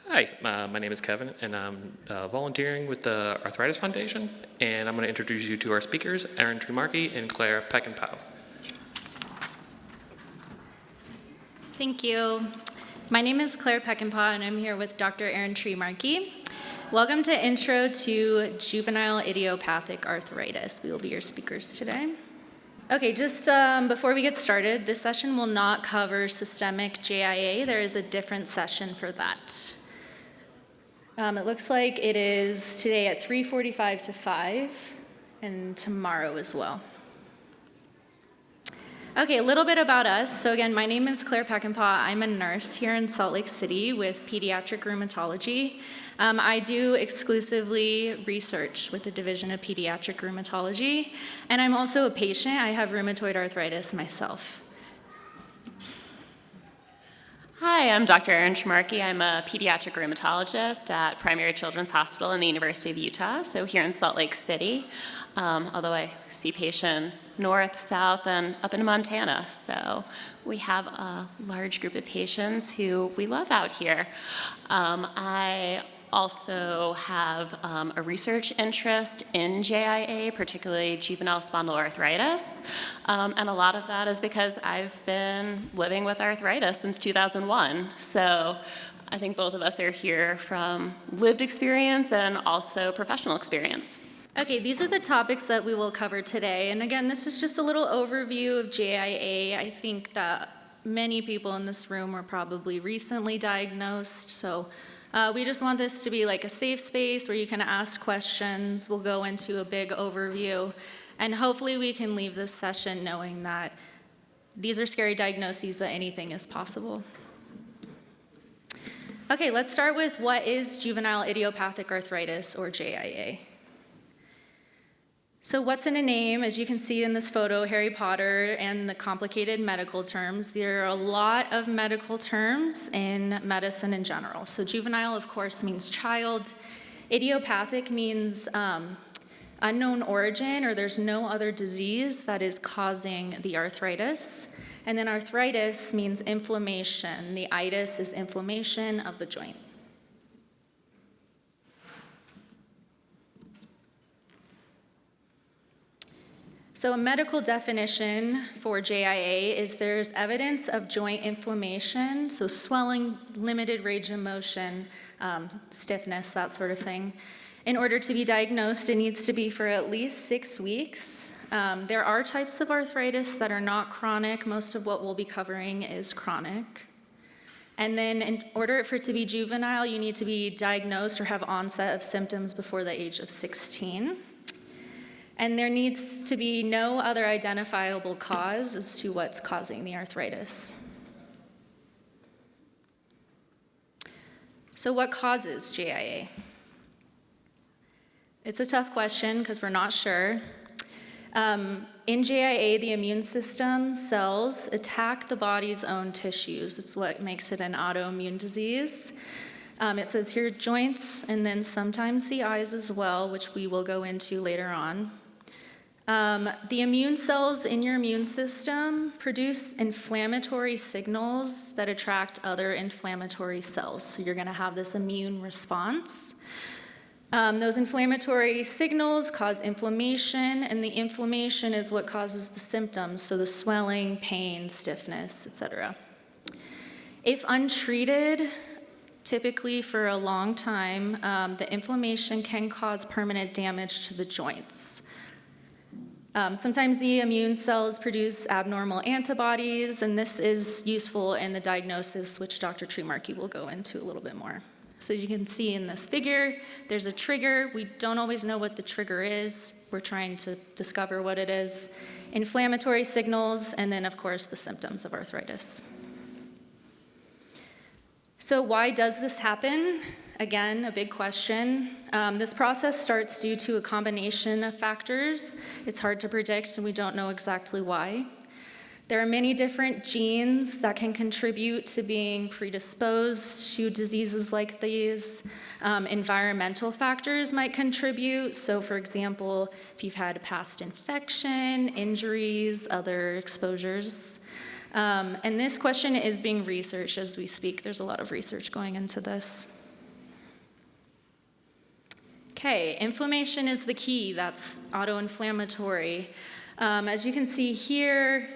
Hi, my name is Kevin, and I'm volunteering with the Arthritis Foundation, and I'm going to introduce you to our speakers, Erin Treemarcki and Clare Peckenpaugh. Thank you. My name is Clare Peckenpaugh, and I'm here with Dr. Erin Treemarcki. Welcome to Intro to Juvenile Idiopathic Arthritis. We will be your speakers today. Okay, just before we get started, this session will not cover systemic JIA. There is a different session for that. It looks like it is today at 3:45 to 5, and tomorrow as well. Okay, a little bit about us. So again, my name is Clare Peckenpaugh. I'm a nurse here in Salt Lake City with Pediatric Rheumatology. I do exclusively research with the Division of Pediatric Rheumatology, and I'm also a patient. I have rheumatoid arthritis myself. Hi, I'm Dr. Erin Treemarcki. I'm a pediatric rheumatologist at Primary Children's Hospital in the University of Utah, so here in Salt Lake City, although I see patients north, south, and up in Montana. So we have a large group of patients who we love out here. I also have a research interest in JIA, particularly juvenile spondyloarthritis, and a lot of that is because I've been living with arthritis since 2001. So I think both of us are here from lived experience and also professional experience. Okay, these are the topics that we will cover today. And again, this is just a little overview of JIA. I think that many people in this room were probably recently diagnosed, so we just want this to be like a safe space where you can ask questions. We'll go into a big overview, and hopefully we can leave this session knowing that these are scary diagnoses, but anything is possible. Okay, let's start with what is juvenile idiopathic arthritis, or JIA. So what's in a name? As you can see in this photo, Harry Potter and the complicated medical terms. There are a lot of medical terms in medicine in general. So juvenile, of course, means child. Idiopathic means unknown origin, or there's no other disease that is causing the arthritis. And then arthritis means inflammation. The itis is inflammation of the joint. So a medical definition for JIA is there's evidence of joint inflammation, so swelling, limited range of motion, stiffness, that sort of thing. In order to be diagnosed, it needs to be for at least 6 weeks. There are types of arthritis that are not chronic. Most of what we'll be covering is chronic. And then in order for it to be juvenile, you need to be diagnosed or have onset of symptoms before the age of 16. And there needs to be no other identifiable cause as to what's causing the arthritis. So what causes JIA? It's a tough question because we're not sure. In JIA, the immune system cells attack the body's own tissues. It's what makes it an autoimmune disease. It says here joints, and then sometimes the eyes as well, which we will go into later on. The immune cells in your immune system produce inflammatory signals that attract other inflammatory cells. So you're going to have this immune response. Those inflammatory signals cause inflammation, and the inflammation is what causes the symptoms, so the swelling, pain, stiffness, etc. If untreated, typically for a long time, the inflammation can cause permanent damage to the joints. Sometimes the immune cells produce abnormal antibodies, and this is useful in the diagnosis, which Dr. Treemarcki will go into a little bit more. So as you can see in this figure, there's a trigger. We don't always know what the trigger is. We're trying to discover what it is. Inflammatory signals, and then, of course, the symptoms of arthritis. So why does this happen? Again, a big question. This process starts due to a combination of factors. It's hard to predict, and we don't know exactly why. There are many different genes that can contribute to being predisposed to diseases like these. Environmental factors might contribute. So, for example, if you've had a past infection, injuries, other exposures. And this question is being researched as we speak. There's a lot of research going into this. Okay, inflammation is the key. That's autoinflammatory. As you can see here,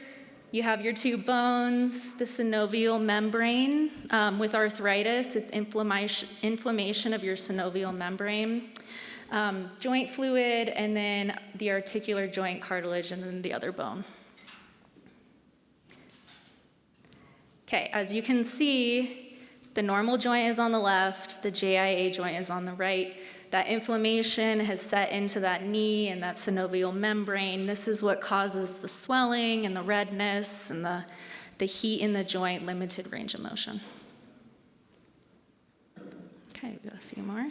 you have your two bones, the synovial membrane. With arthritis, it's inflammation of your synovial membrane. Joint fluid, and then the articular joint cartilage, and then the other bone. Okay, as you can see, the normal joint is on the left, the JIA joint is on the right. That inflammation has set into that knee and that synovial membrane. This is what causes the swelling and the redness and the heat in the joint, limited range of motion. Okay, we've got a few more.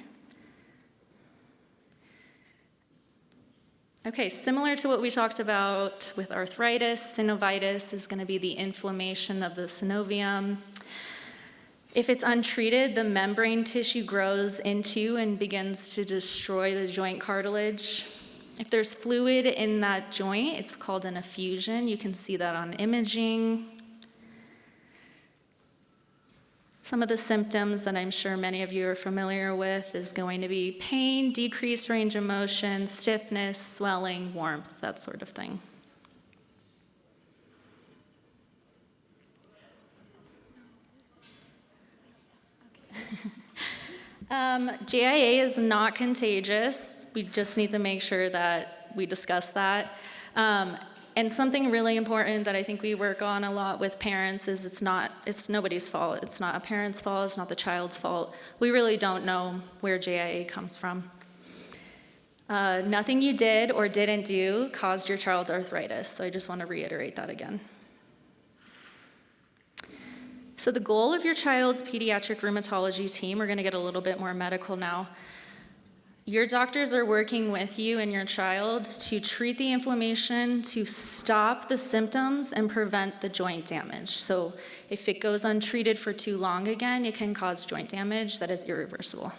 Okay, similar to what we talked about with arthritis, synovitis is going to be the inflammation of the synovium. If it's untreated, the membrane tissue grows into and begins to destroy the joint cartilage. If there's fluid in that joint, it's called an effusion. You can see that on imaging. Some of the symptoms that I'm sure many of you are familiar with is going to be pain, decreased range of motion, stiffness, swelling, warmth, that sort of thing. JIA is not contagious. We just need to make sure that we discuss that. And something really important that I think we work on a lot with parents is it's nobody's fault. It's not a parent's fault, it's not the child's fault. We really don't know where JIA comes from. Nothing you did or didn't do caused your child's arthritis, so I just want to reiterate that again. So the goal of your child's pediatric rheumatology team, we're going to get a little bit more medical now. Your doctors are working with you and your child to treat the inflammation, to stop the symptoms, and prevent the joint damage. So if it goes untreated for too long again, it can cause joint damage that is irreversible.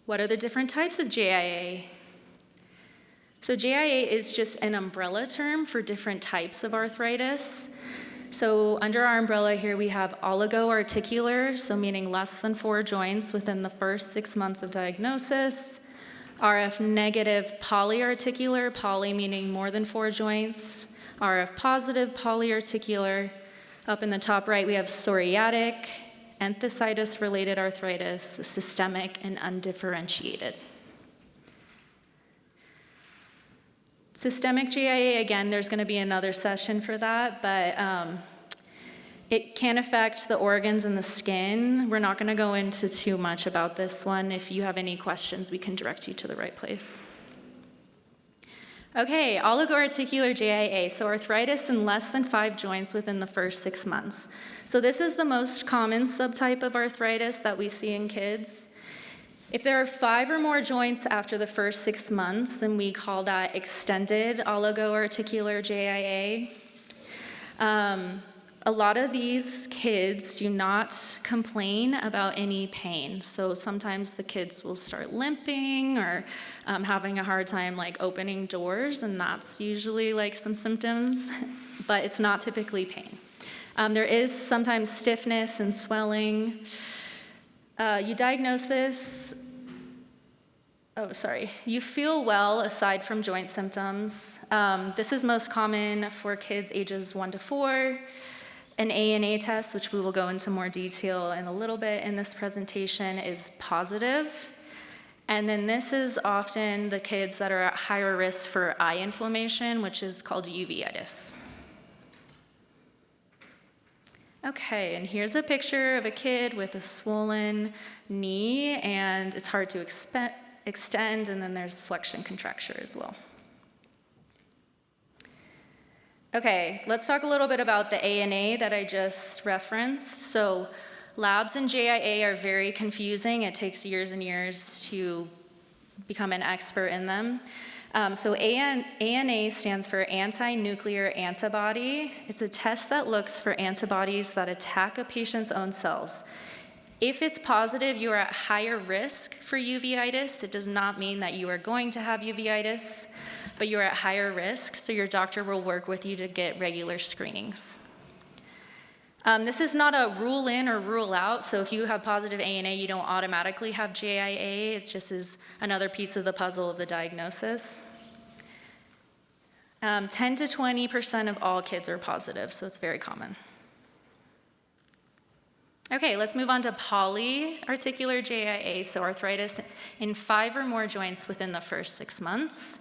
What are the different types of JIA? So JIA is just an umbrella term for different types of arthritis. So under our umbrella here, we have oligoarticular, so meaning less than 4 joints within the first 6 months of diagnosis. RF negative polyarticular, poly meaning more than 4 joints. RF positive polyarticular. Up in the top right, we have psoriatic, enthesitis-related arthritis, systemic, and undifferentiated. Systemic JIA, again, there's going to be another session for that, but it can affect the organs and the skin. We're not going to go into too much about this one. If you have any questions, we can direct you to the right place. Okay, oligoarticular JIA, so arthritis in less than 5 joints within the first 6 months. So this is the most common subtype of arthritis that we see in kids. If there are 5 or more joints after the first 6 months, then we call that extended oligoarticular JIA. A lot of these kids do not complain about any pain. So sometimes the kids will start limping or having a hard time like opening doors, and that's usually like some symptoms, but it's not typically pain. There is sometimes stiffness and swelling. You diagnose this, you feel well aside from joint symptoms. This is most common for kids ages 1 to 4. An ANA test, which we will go into more detail in a little bit in this presentation, is positive. And then this is often the kids that are at higher risk for eye inflammation, which is called uveitis. Okay, and here's a picture of a kid with a swollen knee, and it's hard to extend, and then there's flexion contracture as well. Okay, let's talk a little bit about the ANA that I just referenced. So labs in JIA are very confusing. It takes years and years to become an expert in them. So ANA stands for anti-nuclear antibody. It's a test that looks for antibodies that attack a patient's own cells. If it's positive, you are at higher risk for uveitis. It does not mean that you are going to have uveitis, but you're at higher risk, so your doctor will work with you to get regular screenings. This is not a rule in or rule out, so if you have positive ANA, you don't automatically have JIA. It just is another piece of the puzzle of the diagnosis. 10 to 20% of all kids are positive, so it's very common. Okay, let's move on to polyarticular JIA, so arthritis in 5 or more joints within the first 6 months.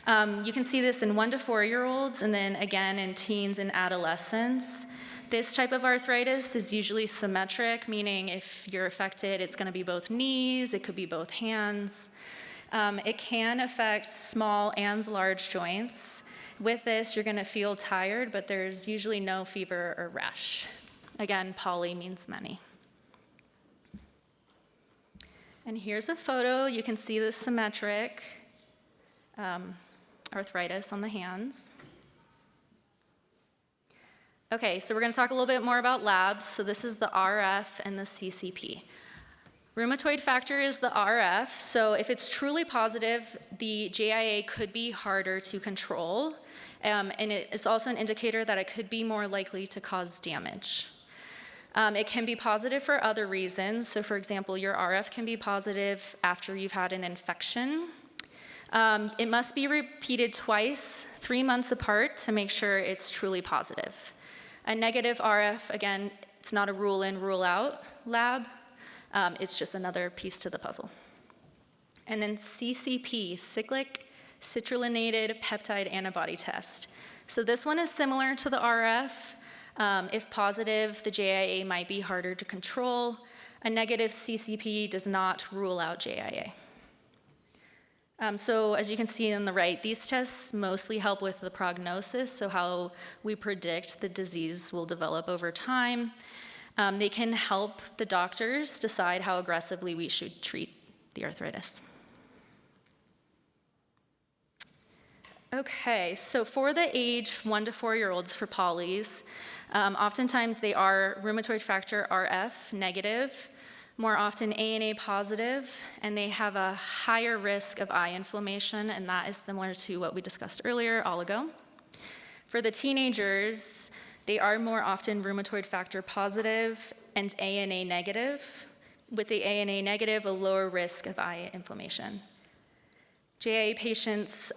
You can see this in 1 to 4-year-olds, and then again in teens and adolescents. This type of arthritis is usually symmetric, meaning if you're affected, it's going to be both knees, it could be both hands. It can affect small and large joints. With this, you're going to feel tired, but there's usually no fever or rash. Again, poly means many. And here's a photo. You can see the symmetric arthritis on the hands. Okay, so we're going to talk a little bit more about labs. So this is the RF and the CCP. Rheumatoid factor is the RF, so if it's truly positive, the JIA could be harder to control, and it's also an indicator that it could be more likely to cause damage. It can be positive for other reasons, so for example, your RF can be positive after you've had an infection. It must be repeated twice, 3 months apart, to make sure it's truly positive. A negative RF, again, it's not a rule in, rule out lab. It's just another piece to the puzzle. And then CCP, cyclic citrullonated peptide antibody test. So this one is similar to the RF. If positive, the JIA might be harder to control. A negative CCP does not rule out JIA. So as you can see on the right, these tests mostly help with the prognosis, so how we predict the disease will develop over time. They can help the doctors decide how aggressively we should treat the arthritis. Okay, so for the age 1 to 4-year-olds for polys, oftentimes they are rheumatoid factor RF negative, more often ANA positive, and they have a higher risk of eye inflammation, and that is similar to what we discussed earlier, oligo. For the teenagers, they are more often rheumatoid factor positive and ANA negative, with the ANA negative a lower risk of eye inflammation. JIA patients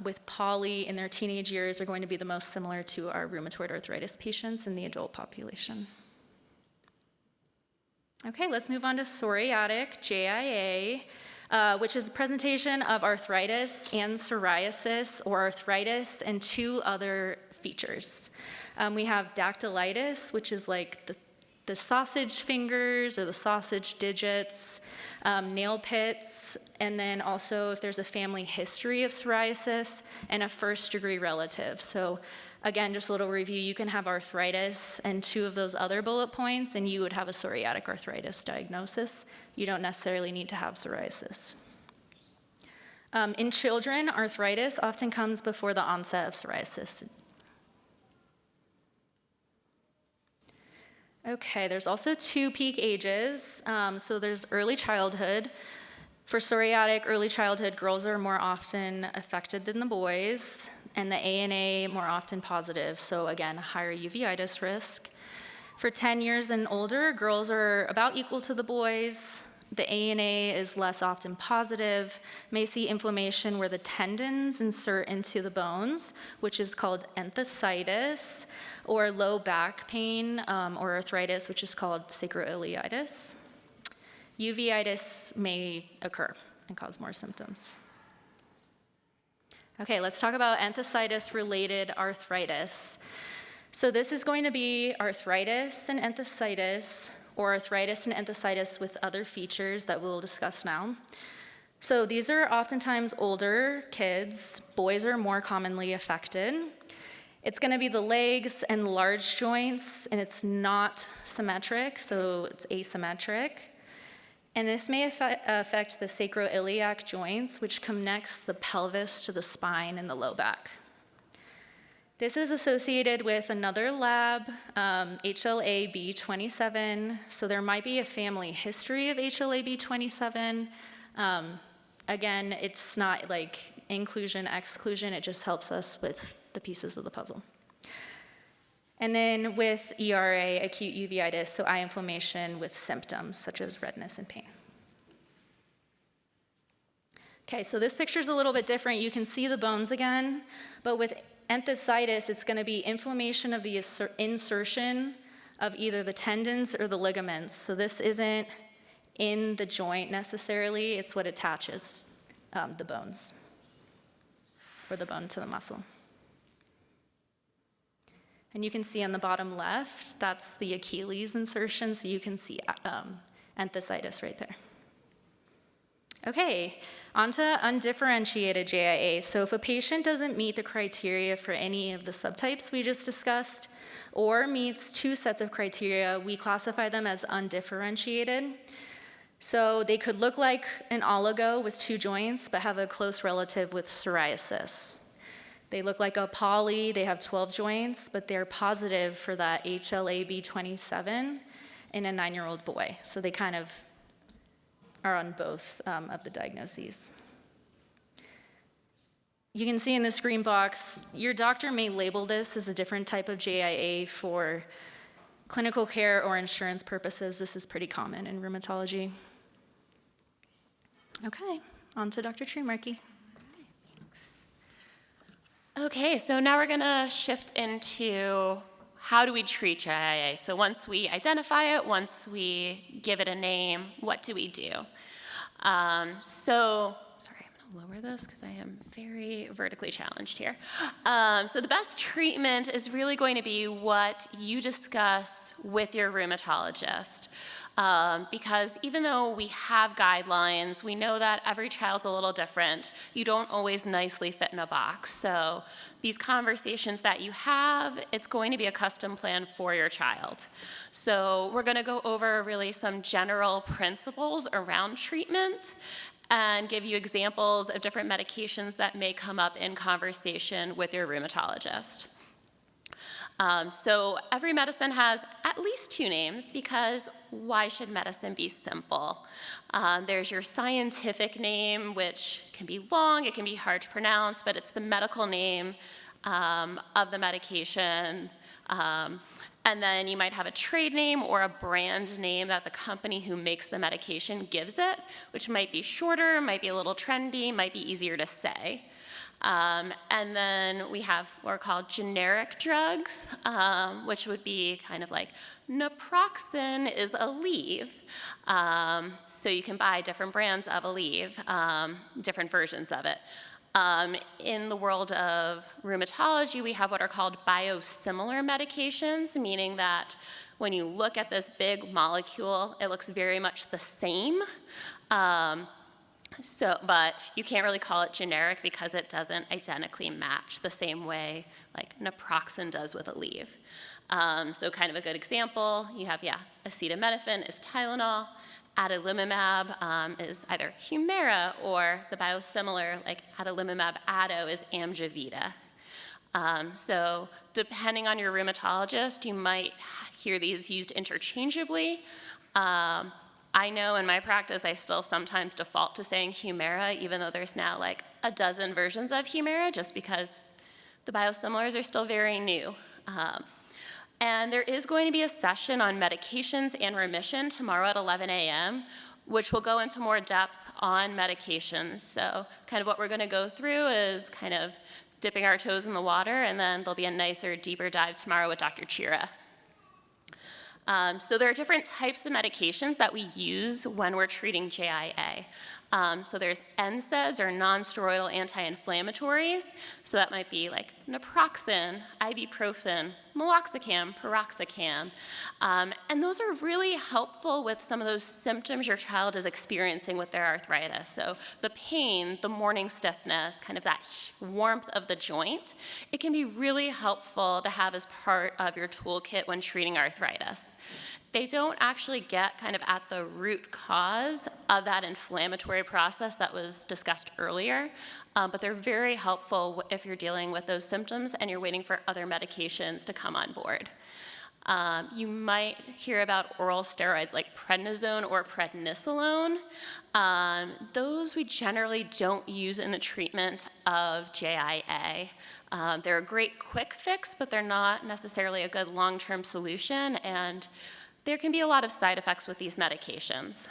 with poly in their teenage years are going to be the most similar to our rheumatoid arthritis patients in the adult population. Okay, let's move on to psoriatic JIA, which is a presentation of arthritis and psoriasis, or arthritis and 2 other features. We have dactylitis, which is like the sausage fingers or the sausage digits, nail pits, and then also if there's a family history of psoriasis and a first-degree relative. So again, just a little review, you can have arthritis and 2 of those other bullet points, and you would have a psoriatic arthritis diagnosis. You don't necessarily need to have psoriasis. In children, arthritis often comes before the onset of psoriasis. Okay, there's also 2 peak ages. So there's early childhood. For psoriatic early childhood, girls are more often affected than the boys, and the ANA more often positive, so again, higher uveitis risk. For 10 years and older, girls are about equal to the boys. The ANA is less often positive, may see inflammation where the tendons insert into the bones, which is called enthesitis, or low back pain, or arthritis, which is called sacroiliitis. Uveitis may occur and cause more symptoms. Okay, let's talk about enthesitis-related arthritis. So this is going to be arthritis and enthesitis, or arthritis and enthesitis with other features that we'll discuss now. So these are oftentimes older kids. Boys are more commonly affected. It's going to be the legs and large joints, and it's not symmetric, so it's asymmetric. And this may affect the sacroiliac joints, which connects the pelvis to the spine and the low back. This is associated with another lab, HLA-B27, so there might be a family history of HLA-B27. Again, it's not like inclusion, exclusion, it just helps us with the pieces of the puzzle. And then with ERA, acute uveitis, so eye inflammation with symptoms such as redness and pain. Okay, so this picture's a little bit different. You can see the bones again, but with enthesitis, it's going to be inflammation of the insertion of either the tendons or the ligaments. So this isn't in the joint necessarily, it's what attaches the bones, or the bone to the muscle. And you can see on the bottom left, that's the Achilles insertion, so you can see enthesitis right there. Okay, on to undifferentiated JIA. So if a patient doesn't meet the criteria for any of the subtypes we just discussed, or meets two sets of criteria, we classify them as undifferentiated. So they could look like an oligo with two joints, but have a close relative with psoriasis. They look like a poly, they have 12 joints, but they're positive for that HLA-B27 in a 9-year-old boy. So they kind of are on both of the diagnoses. You can see in this green box, your doctor may label this as a different type of JIA for clinical care or insurance purposes. This is pretty common in rheumatology. Okay, on to Dr. Treemarcki. Okay, so now we're gonna shift into how do we treat JIA? So once we identify it, once we give it a name, what do we do? Sorry, I'm gonna lower this because I am very vertically challenged here. So the best treatment is really going to be what you discuss with your rheumatologist. Because even though we have guidelines, we know that every child's a little different. You don't always nicely fit in a box. So these conversations that you have, it's going to be a custom plan for your child. So we're going to go over really some general principles around treatment and give you examples of different medications that may come up in conversation with your rheumatologist. So every medicine has at least two names, because why should medicine be simple? There's your scientific name, which can be long, it can be hard to pronounce, but it's the medical name of the medication. And then you might have a trade name or a brand name that the company who makes the medication gives it, which might be shorter, might be a little trendy, might be easier to say. And then we have what are called generic drugs, which would be kind of like naproxen is Aleve. So you can buy different brands of Aleve, different versions of it. In the world of rheumatology, we have what are called biosimilar medications, meaning that when you look at this big molecule, it looks very much the same. But you can't really call it generic because it doesn't identically match the same way like naproxen does with Aleve. So kind of a good example, you have, acetaminophen is Tylenol, adalimumab is either Humira, or the biosimilar like adalimumab Ado is Amjevita. So depending on your rheumatologist, you might hear these used interchangeably. I know in my practice, I still sometimes default to saying Humira, even though there's now like a dozen versions of Humira, just because the biosimilars are still very new. And there is going to be a session on medications and remission tomorrow at 11 a.m., which will go into more depth on medications. So kind of what we're gonna go through is kind of dipping our toes in the water, and then there'll be a nicer, deeper dive tomorrow with Dr. JIA. So there are different types of medications that we use when we're treating JIA. So there's NSAIDs, or non-steroidal anti-inflammatories. So that might be like naproxen, ibuprofen, meloxicam, piroxicam. And those are really helpful with some of those symptoms your child is experiencing with their arthritis. So the pain, the morning stiffness, kind of that warmth of the joint, it can be really helpful to have as part of your toolkit when treating arthritis. They don't actually get kind of at the root cause of that inflammatory process that was discussed earlier, but they're very helpful if you're dealing with those symptoms and you're waiting for other medications to come on board. You might hear about oral steroids like prednisone or prednisolone. Those we generally don't use in the treatment of JIA. They're a great quick fix, but they're not necessarily a good long-term solution, and there can be a lot of side effects with these medications.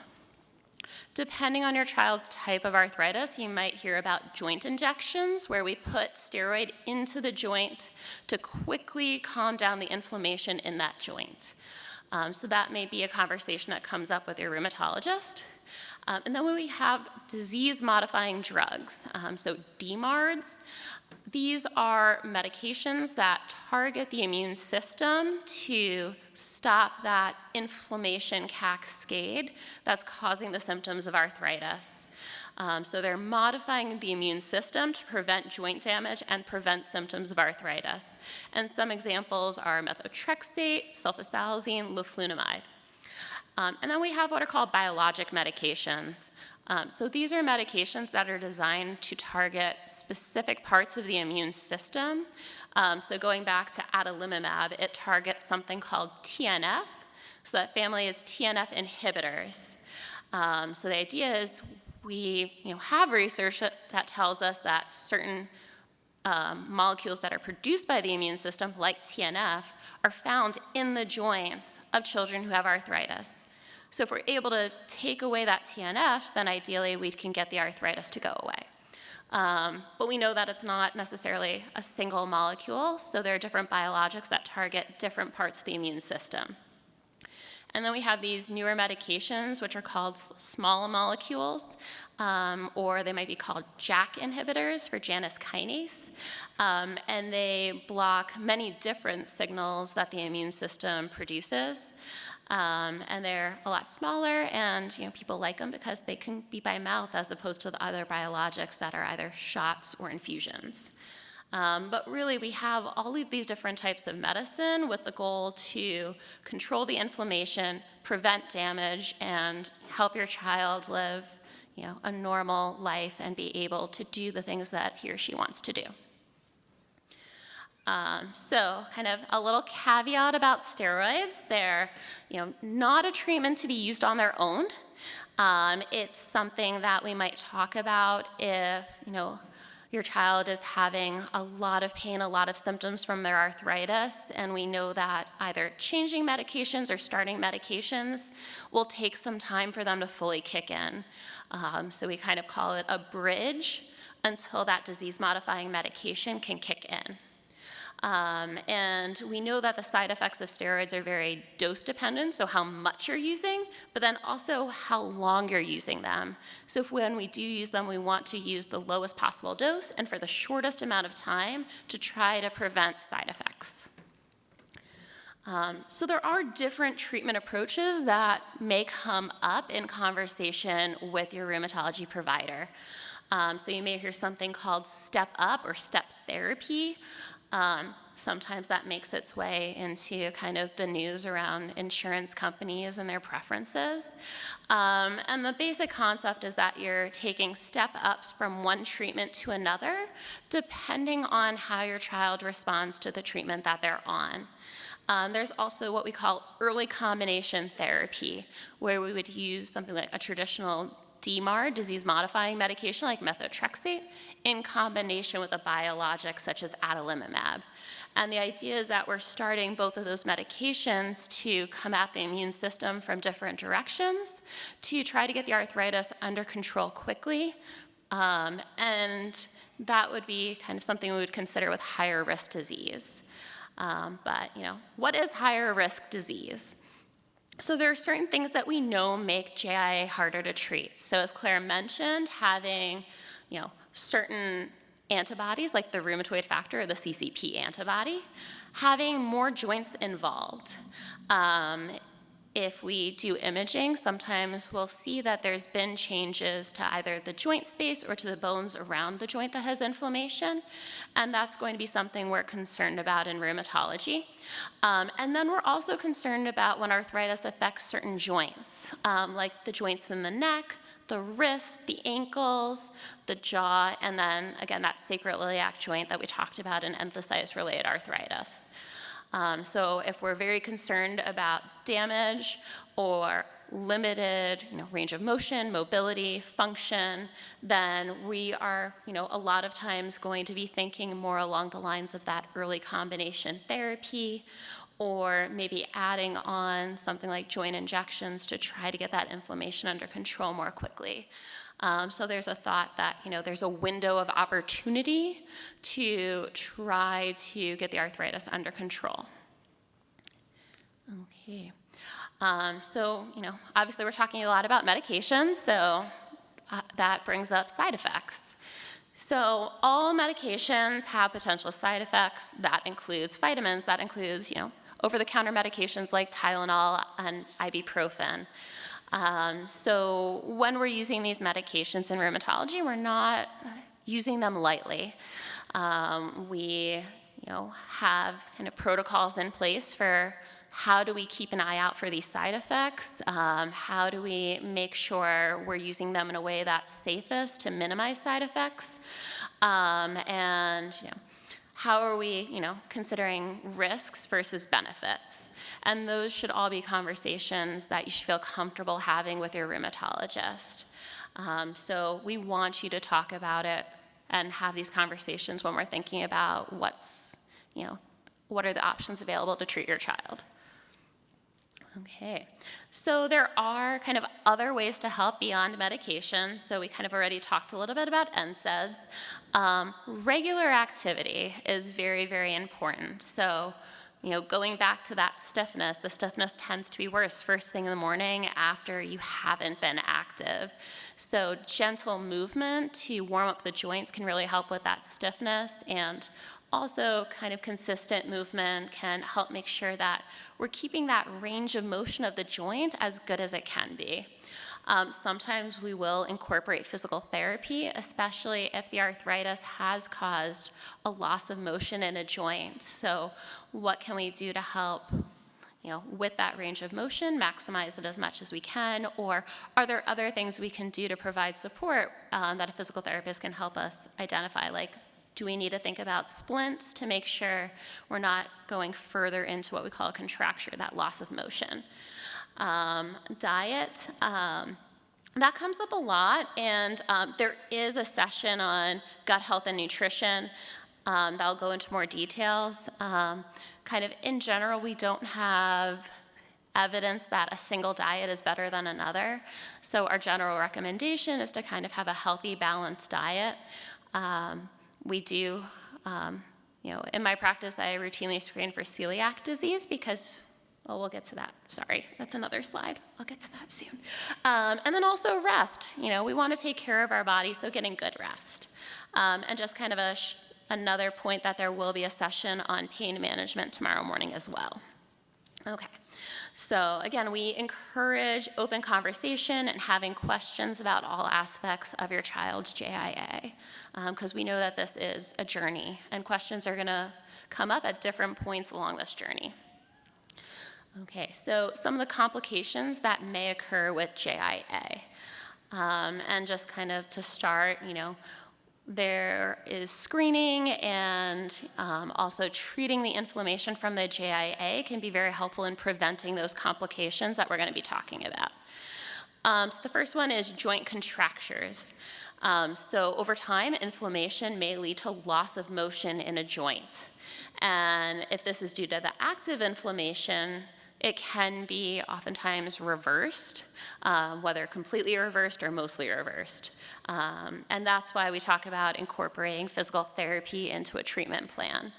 Depending on your child's type of arthritis, you might hear about joint injections, where we put steroid into the joint to quickly calm down the inflammation in that joint. So that may be a conversation that comes up with your rheumatologist. And then when we have disease-modifying drugs, so DMARDs, these are medications that target the immune system to stop that inflammation cascade that's causing the symptoms of arthritis. So they're modifying the immune system to prevent joint damage and prevent symptoms of arthritis. And some examples are methotrexate, sulfasalazine, leflunomide. And then we have what are called biologic medications. So these are medications that are designed to target specific parts of the immune system. So going back to adalimumab, it targets something called TNF. So that family is TNF inhibitors. So the idea is we have research that tells us that certain molecules that are produced by the immune system, like TNF, are found in the joints of children who have arthritis. So if we're able to take away that TNF, then ideally we can get the arthritis to go away. But we know that it's not necessarily a single molecule, so there are different biologics that target different parts of the immune system. And then we have these newer medications, which are called small molecules, or they might be called JAK inhibitors for Janus kinase. And they block many different signals that the immune system produces. And they're a lot smaller, and people like them because they can be by mouth as opposed to the other biologics that are either shots or infusions. But really, we have all of these different types of medicine with the goal to control the inflammation, prevent damage, and help your child live a normal life and be able to do the things that he or she wants to do. So kind of a little caveat about steroids. They're not a treatment to be used on their own. It's something that we might talk about if your child is having a lot of pain, a lot of symptoms from their arthritis, and we know that either changing medications or starting medications will take some time for them to fully kick in. So we kind of call it a bridge until that disease-modifying medication can kick in. And we know that the side effects of steroids are very dose-dependent, so how much you're using, but then also how long you're using them. So when we do use them, we want to use the lowest possible dose and for the shortest amount of time to try to prevent side effects. So there are different treatment approaches that may come up in conversation with your rheumatology provider. So you may hear something called step up or step therapy. Sometimes that makes its way into kind of the news around insurance companies and their preferences. And the basic concept is that you're taking step-ups from one treatment to another, depending on how your child responds to the treatment that they're on. There's also what we call early combination therapy, where we would use something like a traditional DMARD, disease-modifying medication like methotrexate, in combination with a biologic such as adalimumab. And the idea is that we're starting both of those medications to come at the immune system from different directions to try to get the arthritis under control quickly. And that would be kind of something we would consider with higher risk disease. But what is higher risk disease? So there are certain things that we know make JIA harder to treat. So as Claire mentioned, having certain antibodies like the rheumatoid factor or the CCP antibody, having more joints involved. If we do imaging, sometimes we'll see that there's been changes to either the joint space or to the bones around the joint that has inflammation, and that's going to be something we're concerned about in rheumatology. And then we're also concerned about when arthritis affects certain joints, like the joints in the neck, the wrists, the ankles, the jaw, and then, again, that sacroiliac joint that we talked about in enthesitis-related arthritis. So if we're very concerned about damage or limited range of motion, mobility, function, then we are a lot of times going to be thinking more along the lines of that early combination therapy, or maybe adding on something like joint injections to try to get that inflammation under control more quickly. So there's a thought that there's a window of opportunity to try to get the arthritis under control. Okay. So obviously we're talking a lot about medications, so that brings up side effects. So all medications have potential side effects. That includes vitamins, that includes over-the-counter medications like Tylenol and ibuprofen. So when we're using these medications in rheumatology, we're not using them lightly. We have kind of protocols in place for how do we keep an eye out for these side effects? How do we make sure we're using them in a way that's safest to minimize side effects? And how are we considering risks versus benefits? And those should all be conversations that you should feel comfortable having with your rheumatologist. So we want you to talk about it and have these conversations when we're thinking about what are the options available to treat your child. Okay, so there are kind of other ways to help beyond medication. So we kind of already talked a little bit about NSAIDs. Regular activity is very, very important. So, going back to that stiffness, the stiffness tends to be worse first thing in the morning after you haven't been active. So gentle movement to warm up the joints can really help with that stiffness, and also kind of consistent movement can help make sure that we're keeping that range of motion of the joint as good as it can be. Sometimes we will incorporate physical therapy, especially if the arthritis has caused a loss of motion in a joint. So what can we do to help with that range of motion, maximize it as much as we can, or are there other things we can do to provide support that a physical therapist can help us identify, like do we need to think about splints to make sure we're not going further into what we call a contracture, that loss of motion? Diet, that comes up a lot, and there is a session on gut health and nutrition that'll go into more details. Kind of in general, we don't have evidence that a single diet is better than another. So our general recommendation is to kind of have a healthy, balanced diet. We do, in my practice, I routinely screen for celiac disease because, well, we'll get to that. Sorry, that's another slide. I'll get to that soon. And then also rest. We want to take care of our body, so getting good rest. And just kind of another point that there will be a session on pain management tomorrow morning as well. Okay. So again, we encourage open conversation and having questions about all aspects of your child's JIA, because we know that this is a journey, and questions are going to come up at different points along this journey. Okay, so some of the complications that may occur with JIA, and just kind of to start, there is screening, and also treating the inflammation from the JIA can be very helpful in preventing those complications that we're going to be talking about. So the first one is joint contractures. So over time, inflammation may lead to loss of motion in a joint. And if this is due to the active inflammation, it can be oftentimes reversed, whether completely reversed or mostly reversed. And that's why we talk about incorporating physical therapy into a treatment plan.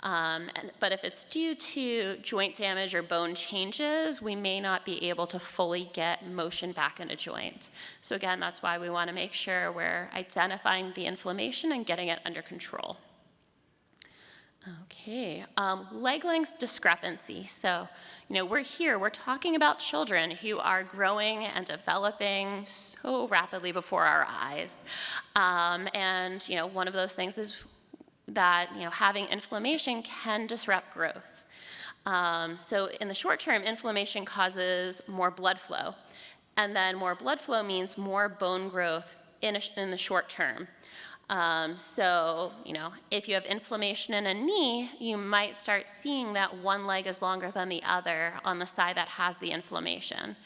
But if it's due to joint damage or bone changes, we may not be able to fully get motion back in a joint. So again, that's why we want to make sure we're identifying the inflammation and getting it under control. Okay, leg length discrepancy. So, we're talking about children who are growing and developing so rapidly before our eyes. And, one of those things is that, having inflammation can disrupt growth. So in the short term, inflammation causes more blood flow. And then more blood flow means more bone growth in the short term. So, if you have inflammation in a knee, you might start seeing that one leg is longer than the other on the side that has the inflammation.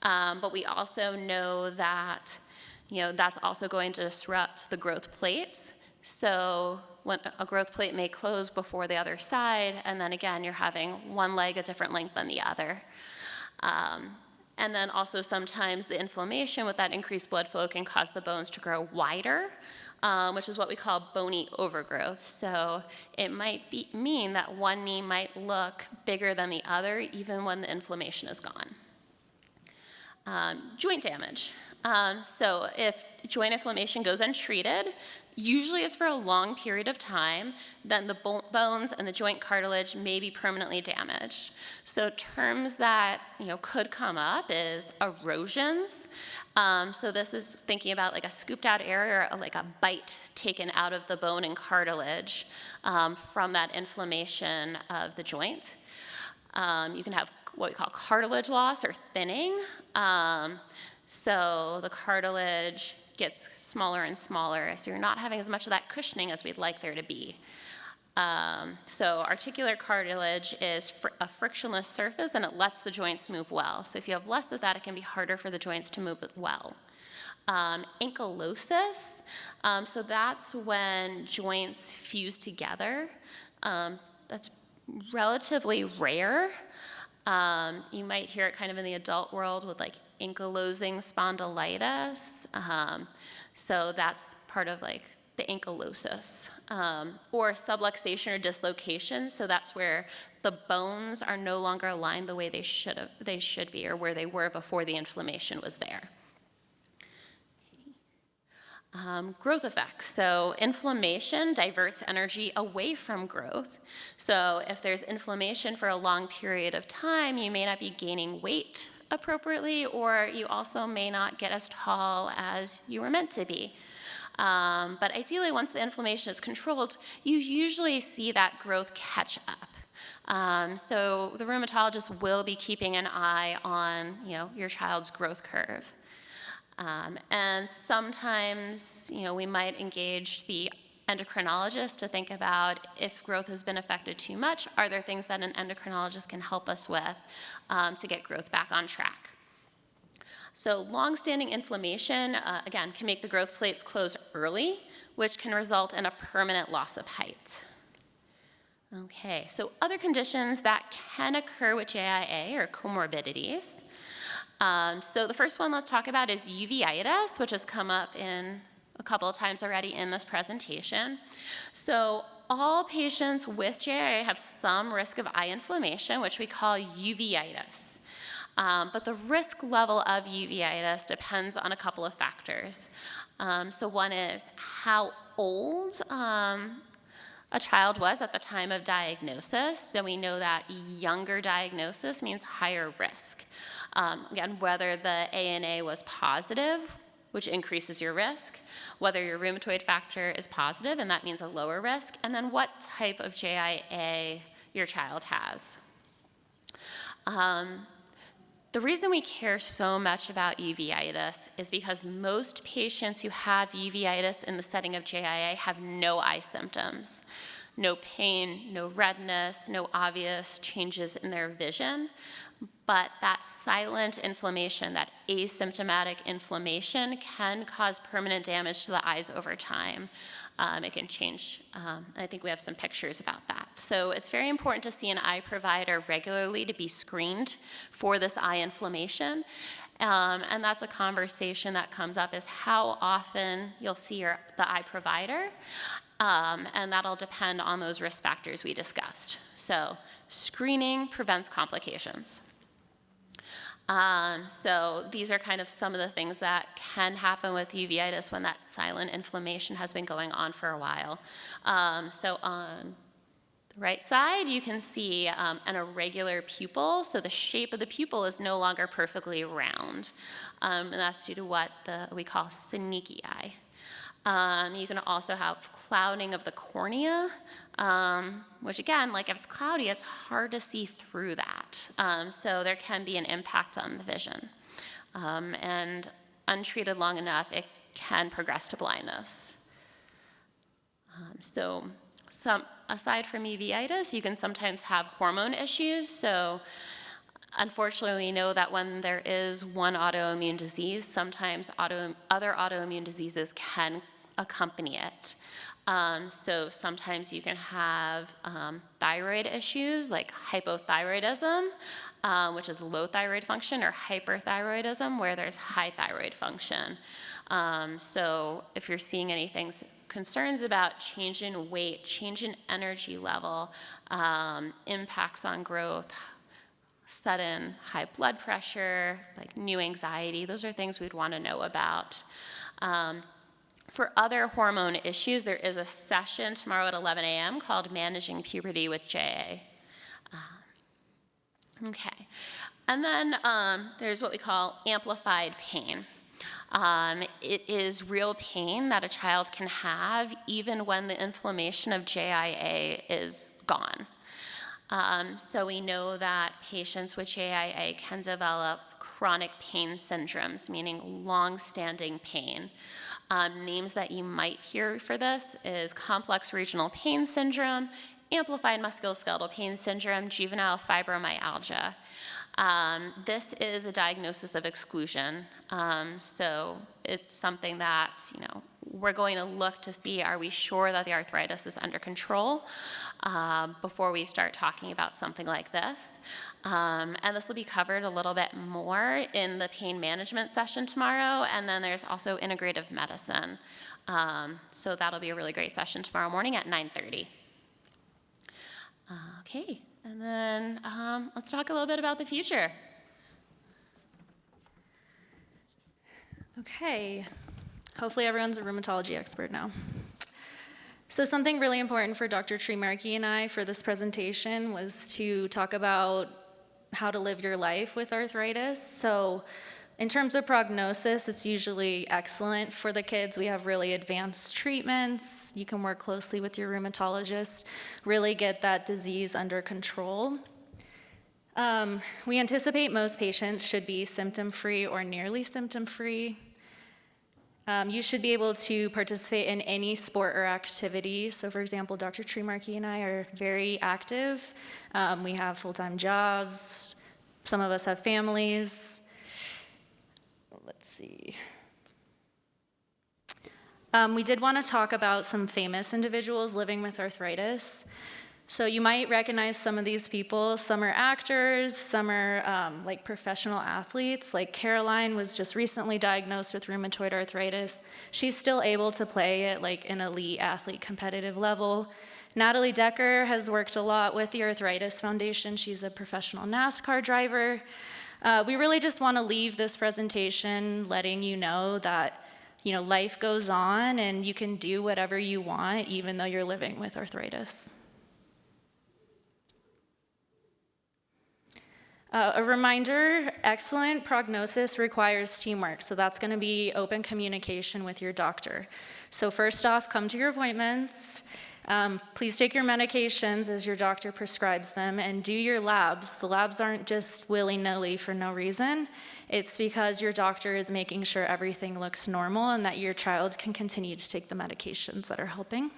But we also know that, that's also going to disrupt the growth plates. So when a growth plate may close before the other side, and then again, you're having one leg a different length than the other. And then also sometimes the inflammation with that increased blood flow can cause the bones to grow wider, which is what we call bony overgrowth. So it might mean that one knee might look bigger than the other even when the inflammation is gone. Joint damage. So if joint inflammation goes untreated, usually it's for a long period of time, then the bones and the joint cartilage may be permanently damaged. So terms that could come up is erosions. So this is thinking about like a scooped out area or like a bite taken out of the bone and cartilage from that inflammation of the joint. You can have what we call cartilage loss or thinning. So the cartilage gets smaller and smaller, so you're not having as much of that cushioning as we'd like there to be. So articular cartilage is a frictionless surface, and it lets the joints move well. So if you have less of that, it can be harder for the joints to move well. Ankylosis, so that's when joints fuse together. That's relatively rare. You might hear it kind of in the adult world with like ankylosing spondylitis. So that's part of like the ankylosis. Or subluxation or dislocation. So that's where the bones are no longer aligned the way they should be, or where they were before the inflammation was there. Growth effects. So inflammation diverts energy away from growth. So if there's inflammation for a long period of time, you may not be gaining weight appropriately, or you also may not get as tall as you were meant to be. But ideally, once the inflammation is controlled, you usually see that growth catch up. So the rheumatologist will be keeping an eye on your child's growth curve. And sometimes, we might engage the endocrinologist to think about if growth has been affected too much, are there things that an endocrinologist can help us with to get growth back on track? So long-standing inflammation, again, can make the growth plates close early, which can result in a permanent loss of height. Okay, so other conditions that can occur with JIA are comorbidities. So the first one let's talk about is uveitis, which has come up in a couple of times already in this presentation. So all patients with JIA have some risk of eye inflammation, which we call uveitis. But the risk level of uveitis depends on a couple of factors. So one is how old a child was at the time of diagnosis. So we know that younger diagnosis means higher risk. Again, whether the ANA was positive, which increases your risk, whether your rheumatoid factor is positive, and that means a lower risk, and then what type of JIA your child has. The reason we care so much about uveitis is because most patients who have uveitis in the setting of JIA have no eye symptoms. No pain, no redness, no obvious changes in their vision. But that silent inflammation, that asymptomatic inflammation, can cause permanent damage to the eyes over time. It can change. I think we have some pictures about that. So it's very important to see an eye provider regularly to be screened for this eye inflammation. And that's a conversation that comes up, is how often you'll see the eye provider. And that'll depend on those risk factors we discussed. So screening prevents complications. So these are kind of some of the things that can happen with uveitis when that silent inflammation has been going on for a while. So on the right side, you can see an irregular pupil. So the shape of the pupil is no longer perfectly round. And that's due to what we call synechiae. You can also have clouding of the cornea, which again, like if it's cloudy, it's hard to see through that. So there can be an impact on the vision. And untreated long enough, it can progress to blindness. Aside from uveitis, you can sometimes have hormone issues. So unfortunately, we know that when there is one autoimmune disease, sometimes other autoimmune diseases can accompany it. So sometimes you can have thyroid issues like hypothyroidism, which is low thyroid function, or hyperthyroidism, where there's high thyroid function. So if you're seeing anything, concerns about change in weight, change in energy level, impacts on growth, sudden high blood pressure, like new anxiety, those are things we'd want to know about. For other hormone issues, there is a session tomorrow at 11 a.m. called Managing Puberty with JIA. Okay, and then there's what we call amplified pain. It is real pain that a child can have even when the inflammation of JIA is gone. So we know that patients with JIA can develop chronic pain syndromes, meaning long-standing pain. Names that you might hear for this is complex regional pain syndrome, amplified musculoskeletal pain syndrome, juvenile fibromyalgia. This is a diagnosis of exclusion. So it's something that, we're going to look to see, are we sure that the arthritis is under control before we start talking about something like this. And this will be covered a little bit more in the pain management session tomorrow. And then there's also integrative medicine. So that'll be a really great session tomorrow morning at 9:30. Okay, and then let's talk a little bit about the future. Okay, hopefully everyone's a rheumatology expert now. So something really important for Dr. Treemarcki and I for this presentation was to talk about how to live your life with arthritis. So in terms of prognosis, it's usually excellent for the kids. We have really advanced treatments. You can work closely with your rheumatologist, really get that disease under control. We anticipate most patients should be symptom-free or nearly symptom-free. You should be able to participate in any sport or activity. So for example, Dr. Treemarcki and I are very active. We have full-time jobs. Some of us have families. Let's see. We did want to talk about some famous individuals living with arthritis. So you might recognize some of these people. Some are actors, some are like professional athletes. Like Caroline was just recently diagnosed with rheumatoid arthritis. She's still able to play at like an elite athlete competitive level. Natalie Decker has worked a lot with the Arthritis Foundation. She's a professional NASCAR driver. We really just want to leave this presentation letting you know that life goes on and you can do whatever you want even though you're living with arthritis. A reminder, excellent prognosis requires teamwork, so that's going to be open communication with your doctor. So first off, come to your appointments. Please take your medications as your doctor prescribes them and do your labs. The labs aren't just willy-nilly for no reason. It's because your doctor is making sure everything looks normal and that your child can continue to take the medications that are helping.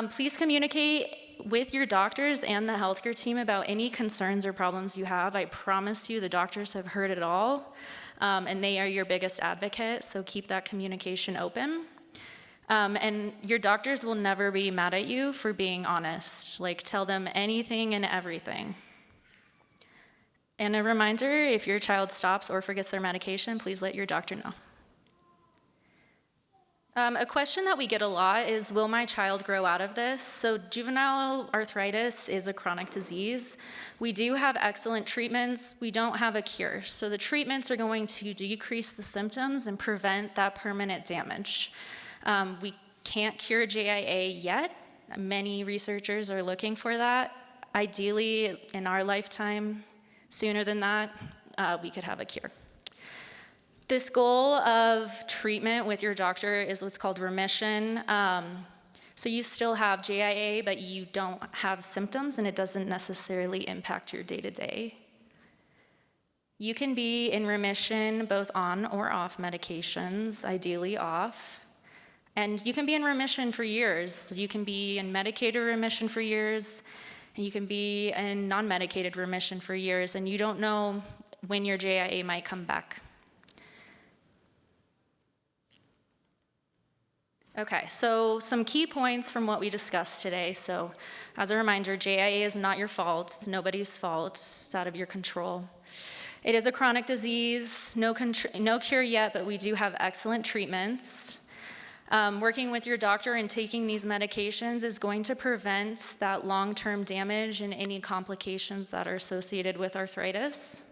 Please communicate with your doctors and the healthcare team about any concerns or problems you have. I promise you the doctors have heard it all, and they are your biggest advocate, so keep that communication open. And your doctors will never be mad at you for being honest. Like, tell them anything and everything. And a reminder, if your child stops or forgets their medication, please let your doctor know. A question that we get a lot is, will my child grow out of this? So juvenile arthritis is a chronic disease. We do have excellent treatments. We don't have a cure. So the treatments are going to decrease the symptoms and prevent that permanent damage. We can't cure JIA yet. Many researchers are looking for that. Ideally, in our lifetime, sooner than that, we could have a cure. This goal of treatment with your doctor is what's called remission. So you still have JIA, but you don't have symptoms, and it doesn't necessarily impact your day-to-day. You can be in remission both on or off medications, ideally off. And you can be in remission for years. You can be in medicated remission for years, and you can be in non-medicated remission for years, and you don't know when your JIA might come back. Okay, so some key points from what we discussed today. So as a reminder, JIA is not your fault. It's nobody's fault. It's out of your control. It is a chronic disease, no cure yet, but we do have excellent treatments. Working with your doctor and taking these medications is going to prevent that long-term damage and any complications that are associated with arthritis.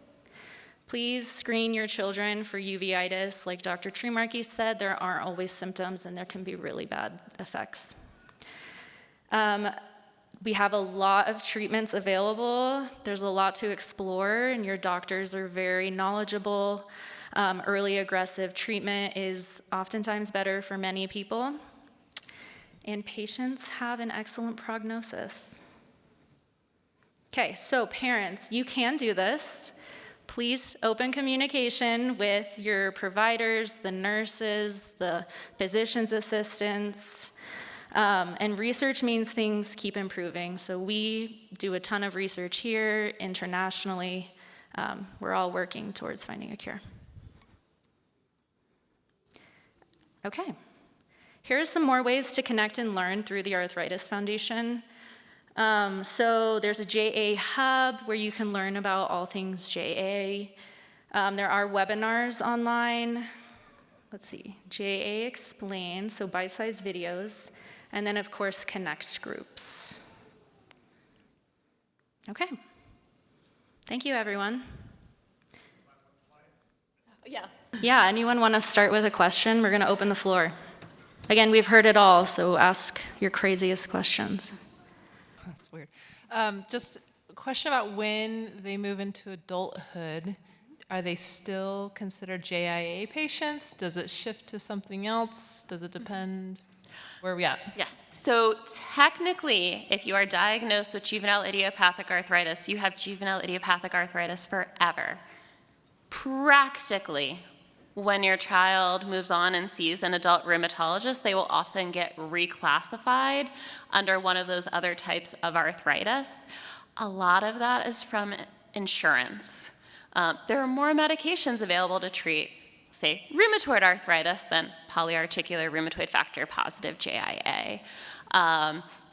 Please screen your children for uveitis. Like Dr. Treemarcki said, there aren't always symptoms and there can be really bad effects. We have a lot of treatments available. There's a lot to explore, and your doctors are very knowledgeable. Early aggressive treatment is oftentimes better for many people, and patients have an excellent prognosis. Okay, so parents, you can do this. Please open communication with your providers, the nurses, the physician's assistants. And research means things keep improving. So we do a ton of research here, internationally. We're all working towards finding a cure. Okay, here are some more ways to connect and learn through the Arthritis Foundation. So there's a JIA hub where you can learn about all things JIA. There are webinars online. Let's see, JIA Explained, so bite-sized videos. And then, of course, Connect groups. Okay. Thank you, everyone. Yeah. Yeah, anyone want to start with a question? We're going to open the floor. Again, we've heard it all, so ask your craziest questions. That's weird. Just a question about when they move into adulthood. Are they still considered JIA patients? Does it shift to something else? Does it depend? Where are we at? Yes. So technically, if you are diagnosed with juvenile idiopathic arthritis, you have juvenile idiopathic arthritis forever. Practically, when your child moves on and sees an adult rheumatologist, they will often get reclassified under one of those other types of arthritis. A lot of that is from insurance. There are more medications available to treat, say, rheumatoid arthritis than polyarticular rheumatoid factor positive JIA.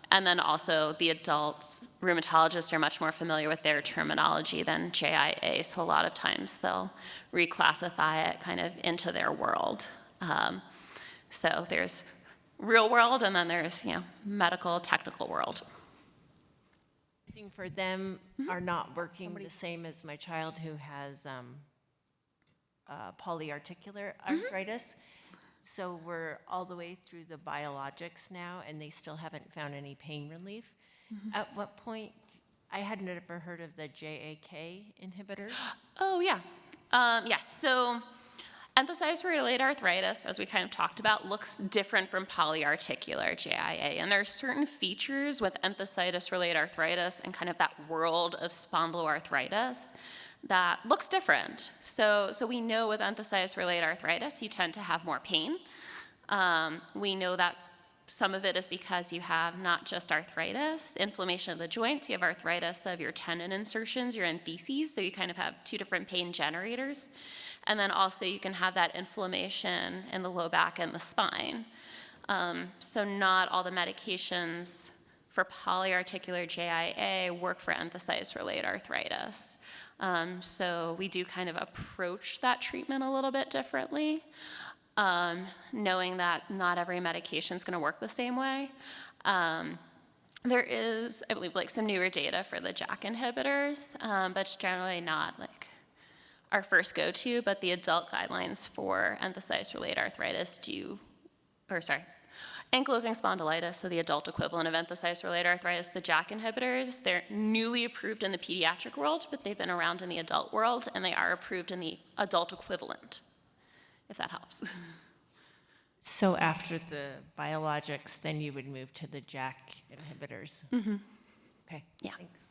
And then also the adults, rheumatologists are much more familiar with their terminology than JIA, so a lot of times they'll reclassify it kind of into their world. So there's real world, and then there's, medical, technical world. For them are not working the same as my child who has polyarticular arthritis. So we're all the way through the biologics now, and they still haven't found any pain relief. At what point, I had never heard of the JAK inhibitor. Oh, yeah. Yes, so enthesitis-related arthritis, as we kind of talked about, looks different from polyarticular JIA. And there are certain features with enthesitis-related arthritis and kind of that world of spondyloarthritis that looks different. So we know with enthesitis-related arthritis, you tend to have more pain. We know that some of it is because you have not just arthritis, inflammation of the joints, you have arthritis of your tendon insertions, your entheses, so you kind of have two different pain generators. And then also you can have that inflammation in the low back and the spine. So not all the medications for polyarticular JIA work for enthesitis-related arthritis. So we do kind of approach that treatment a little bit differently, knowing that not every medication is going to work the same way. There is, I believe, some newer data for the JAK inhibitors, but it's generally not our first go-to, but the adult guidelines for enthesitis-related arthritis ankylosing spondylitis, so the adult equivalent of enthesitis-related arthritis, the JAK inhibitors, they're newly approved in the pediatric world, but they've been around in the adult world, and they are approved in the adult equivalent, if that helps. So after the biologics, then you would move to the JAK inhibitors. Okay, Yeah. thanks.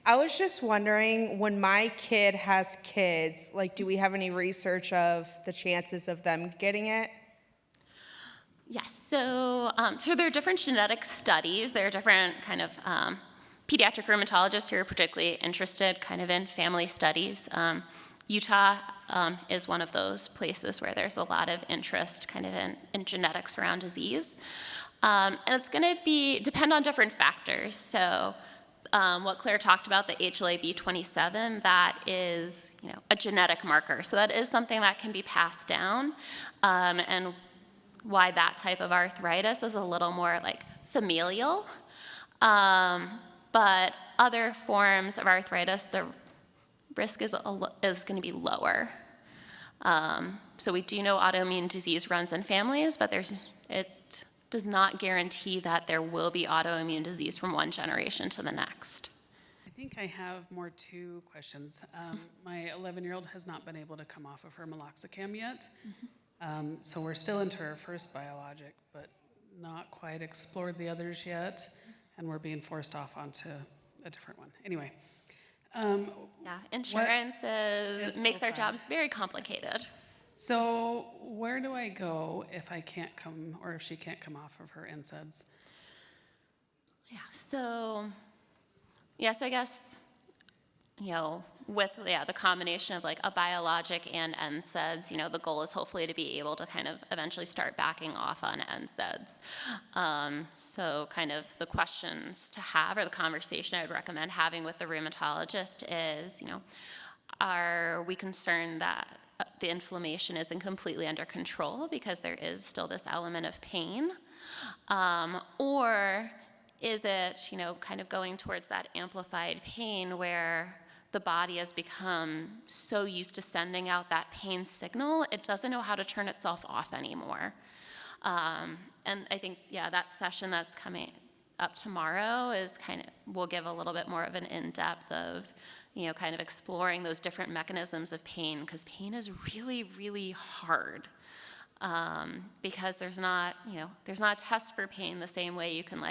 I was just wondering, when my kid has kids, do we have any research of the chances of them getting it? Yes, so there are different genetic studies. There are different kind of pediatric rheumatologists who are particularly interested kind of in family studies. Utah is one of those places where there's a lot of interest kind of in genetics around disease. And it's going to depend on different factors. So what Claire talked about, the HLA-B27, that is a genetic marker. So that is something that can be passed down. And why that type of arthritis is a little more like familial. But other forms of arthritis, the risk is going to be lower. So we do know autoimmune disease runs in families, but it does not guarantee that there will be autoimmune disease from one generation to the next. I think I have more two questions. My 11-year-old has not been able to come off of her meloxicam yet. So we're still into her first biologic, but not quite explored the others yet, and we're being forced off onto a different one. Anyway. Yeah, insurance makes our jobs very complicated. So where do I go if I can't come, or if she can't come off of her NSAIDs? So I guess, with the combination of like a biologic and NSAIDs, the goal is hopefully to be able to kind of eventually start backing off on NSAIDs. So kind of the questions to have, or the conversation I would recommend having with the rheumatologist is, are we concerned that the inflammation isn't completely under control because there is still this element of pain? Or is it, kind of going towards that amplified pain where the body has become so used to sending out that pain signal, it doesn't know how to turn itself off anymore. And I think, that session that's coming up tomorrow will give a little bit more of an in-depth of, kind of exploring those different mechanisms of pain, because pain is really, really hard. Because there's not a test for pain the same way you can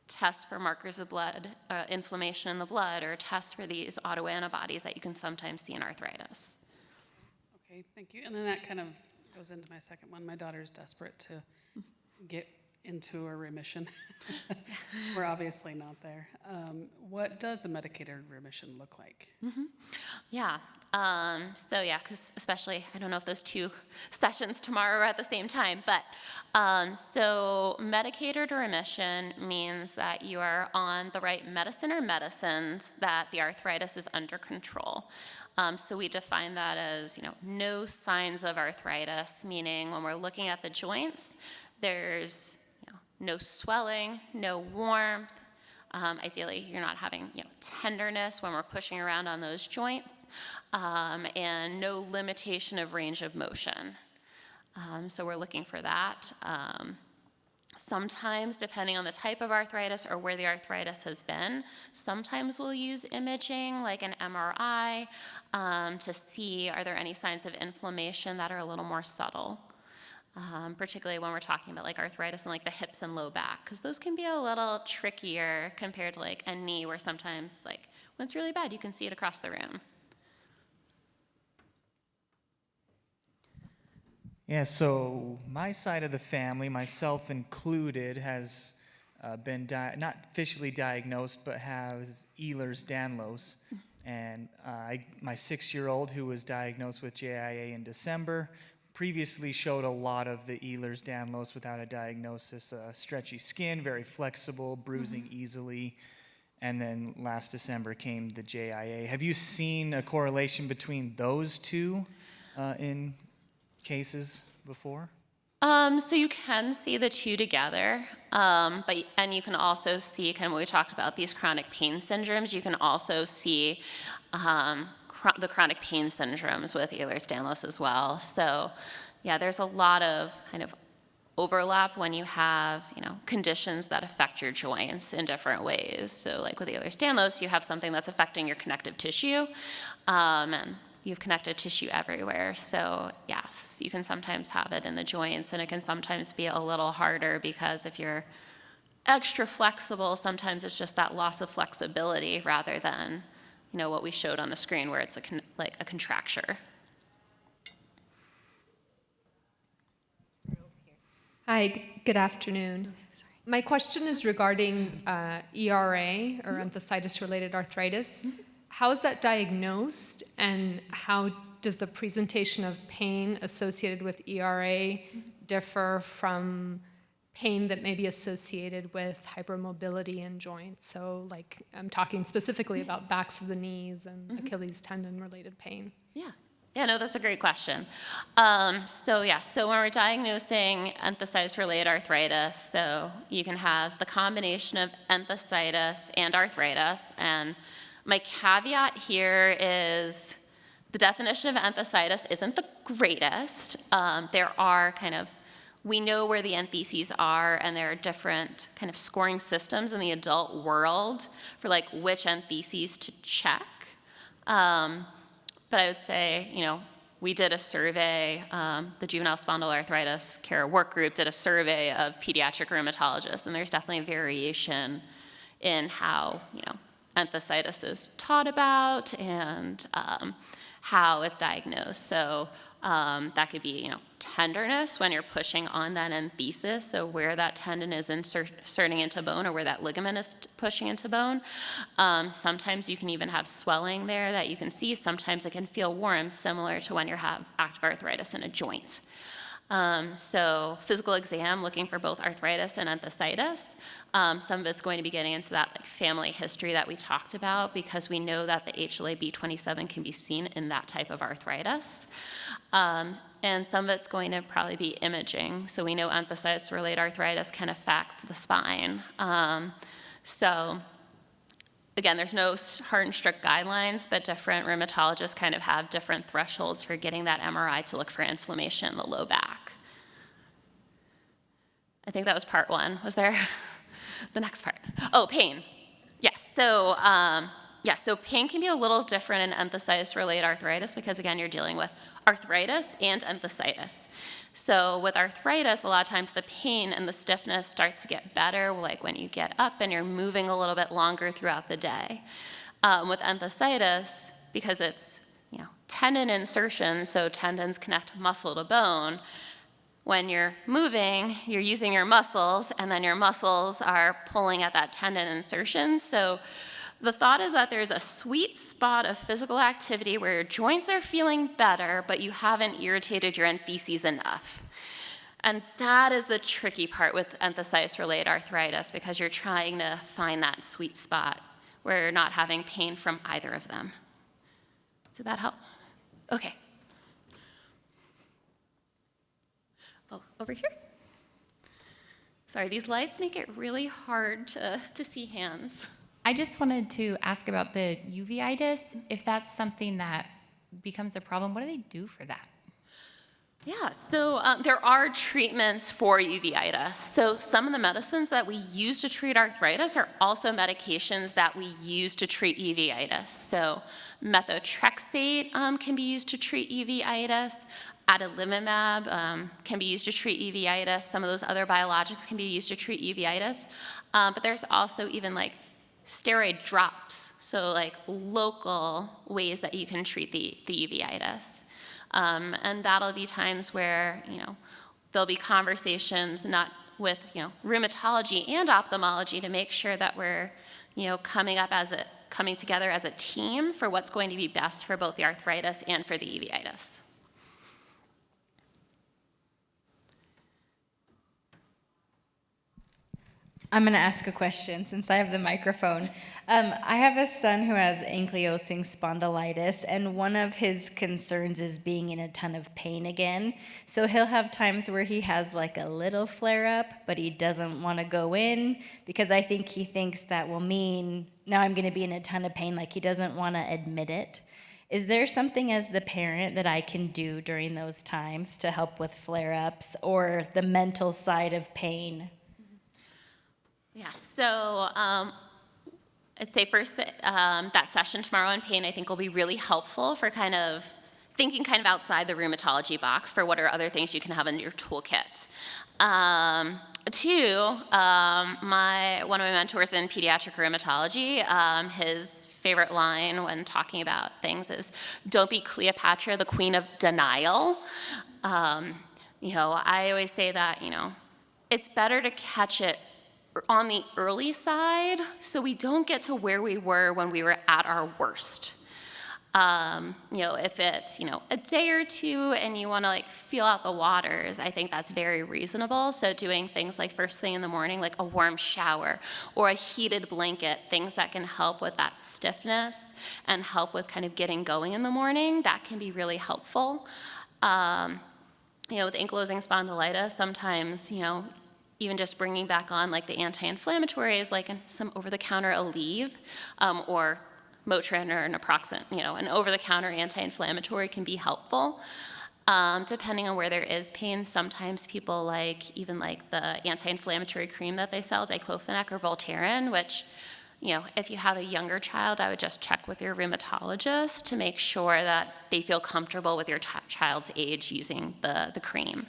test for markers of blood, inflammation in the blood, or test for these autoantibodies that you can sometimes see in arthritis. Okay, thank you. And then that kind of goes into my second one. My daughter's desperate to get into a remission. We're obviously not there. What does a medicated remission look like? Because especially, I don't know if those two sessions tomorrow are at the same time, but so medicated remission means that you are on the right medicine or medicines that the arthritis is under control. So we define that as, no signs of arthritis, meaning when we're looking at the joints, there's no swelling, no warmth. Ideally, you're not having tenderness when we're pushing around on those joints, and no limitation of range of motion. So we're looking for that. Sometimes, depending on the type of arthritis or where the arthritis has been, sometimes we'll use imaging like an MRI to see are there any signs of inflammation that are a little more subtle. Particularly when we're talking about arthritis in the hips and low back, because those can be a little trickier compared to a knee, where sometimes when it's really bad, you can see it across the room. Yeah, so my side of the family, myself included, has been not officially diagnosed, but has Ehlers-Danlos. And my 6-year-old, who was diagnosed with JIA in December, previously showed a lot of the Ehlers-Danlos without a diagnosis. Stretchy skin, very flexible, bruising easily. And then last December came the JIA. Have you seen a correlation between those two in cases before? So you can see the two together, and you can also see kind of what we talked about, these chronic pain syndromes. You can also see the chronic pain syndromes with Ehlers-Danlos as well. So there's a lot of kind of overlap when you have, conditions that affect your joints in different ways. So with Ehlers-Danlos, you have something that's affecting your connective tissue, and you have connective tissue everywhere. So yes, you can sometimes have it in the joints, and it can sometimes be a little harder because if you're extra flexible, sometimes it's just that loss of flexibility rather than what we showed on the screen where it's a contracture. Hi, good afternoon. My question is regarding ERA, or enthesitis-related arthritis. How is that diagnosed, and how does the presentation of pain associated with ERA differ from pain that may be associated with hypermobility in joints? So, like, I'm talking specifically about backs of the knees and Achilles tendon-related pain. Yeah, no, that's a great question. So when we're diagnosing enthesitis-related arthritis, so you can have the combination of enthesitis and arthritis. And my caveat here is the definition of enthesitis isn't the greatest. There are we know where the entheses are, and there are different kind of scoring systems in the adult world for like which entheses to check. But I would say, we did a survey, the Juvenile Spondyloarthritis Care Work Group did a survey of pediatric rheumatologists, and there's definitely a variation in how, enthesitis is taught about and how it's diagnosed. So that could be, tenderness when you're pushing on that enthesis, so where that tendon is inserting into bone or where that ligament is pushing into bone. Sometimes you can even have swelling there that you can see. Sometimes it can feel warm, similar to when you have active arthritis in a joint. So physical exam, looking for both arthritis and enthesitis. Some of it's going to be getting into that like family history that we talked about, because we know that the HLA-B27 can be seen in that type of arthritis. And some of it's going to probably be imaging. So we know enthesitis-related arthritis can affect the spine. So again, there's no hard and strict guidelines, but different rheumatologists kind of have different thresholds for getting that MRI to look for inflammation in the low back. I think that was part one. Was there the next part? Oh, pain. Yes. So pain can be a little different in enthesitis-related arthritis because, again, you're dealing with arthritis and enthesitis. So with arthritis, a lot of times the pain and the stiffness starts to get better, like when you get up and you're moving a little bit longer throughout the day. With enthesitis, because it's tendon insertion, so tendons connect muscle to bone. When you're moving, you're using your muscles, and then your muscles are pulling at that tendon insertion. So the thought is that there's a sweet spot of physical activity where your joints are feeling better, but you haven't irritated your entheses enough. And that is the tricky part with enthesitis-related arthritis, because you're trying to find that sweet spot where you're not having pain from either of them. Did that help? Okay. Oh, over here? Sorry, these lights make it really hard to see hands. I just wanted to ask about the uveitis. If that's something that becomes a problem, what do they do for that? Yeah, so there are treatments for uveitis. So some of the medicines that we use to treat arthritis are also medications that we use to treat uveitis. So methotrexate can be used to treat uveitis. Adalimumab can be used to treat uveitis. Some of those other biologics can be used to treat uveitis. But there's also even like steroid drops, so like local ways that you can treat the uveitis. And that'll be times where, there'll be conversations not with, rheumatology and ophthalmology to make sure that we're, coming together as a team for what's going to be best for both the arthritis and for the uveitis. I'm going to ask a question since I have the microphone. I have a son who has ankylosing spondylitis, and one of his concerns is being in a ton of pain again. So he'll have times where he has like a little flare-up, but he doesn't want to go in because I think he thinks that will mean now I'm going to be in a ton of pain, like he doesn't want to admit it. Is there something as the parent that I can do during those times to help with flare-ups or the mental side of pain? Yeah, so I'd say first that session tomorrow on pain I think will be really helpful for kind of thinking kind of outside the rheumatology box for what are other things you can have in your toolkit. Two, one of my mentors in pediatric rheumatology, his favorite line when talking about things is, "Don't be Cleopatra, the queen of denial." I always say that, it's better to catch it on the early side so we don't get to where we were when we were at our worst. If it's, a day or two and you want to like feel out the waters, I think that's very reasonable. So doing things like first thing in the morning, like a warm shower or a heated blanket, things that can help with that stiffness and help with kind of getting going in the morning, that can be really helpful. With ankylosing spondylitis, sometimes, even just bringing back on like the anti-inflammatories, like some over-the-counter Aleve, or Motrin or naproxen, an over-the-counter anti-inflammatory can be helpful. Depending on where there is pain, sometimes people even like the anti-inflammatory cream that they sell, diclofenac or Voltaren, which, if you have a younger child, I would just check with your rheumatologist to make sure that they feel comfortable with your child's age using the cream.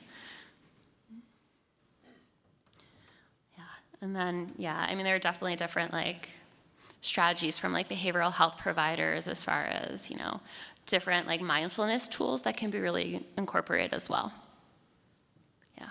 And then, there are definitely different strategies from behavioral health providers as far as, different mindfulness tools that can be really incorporated as well. Yeah.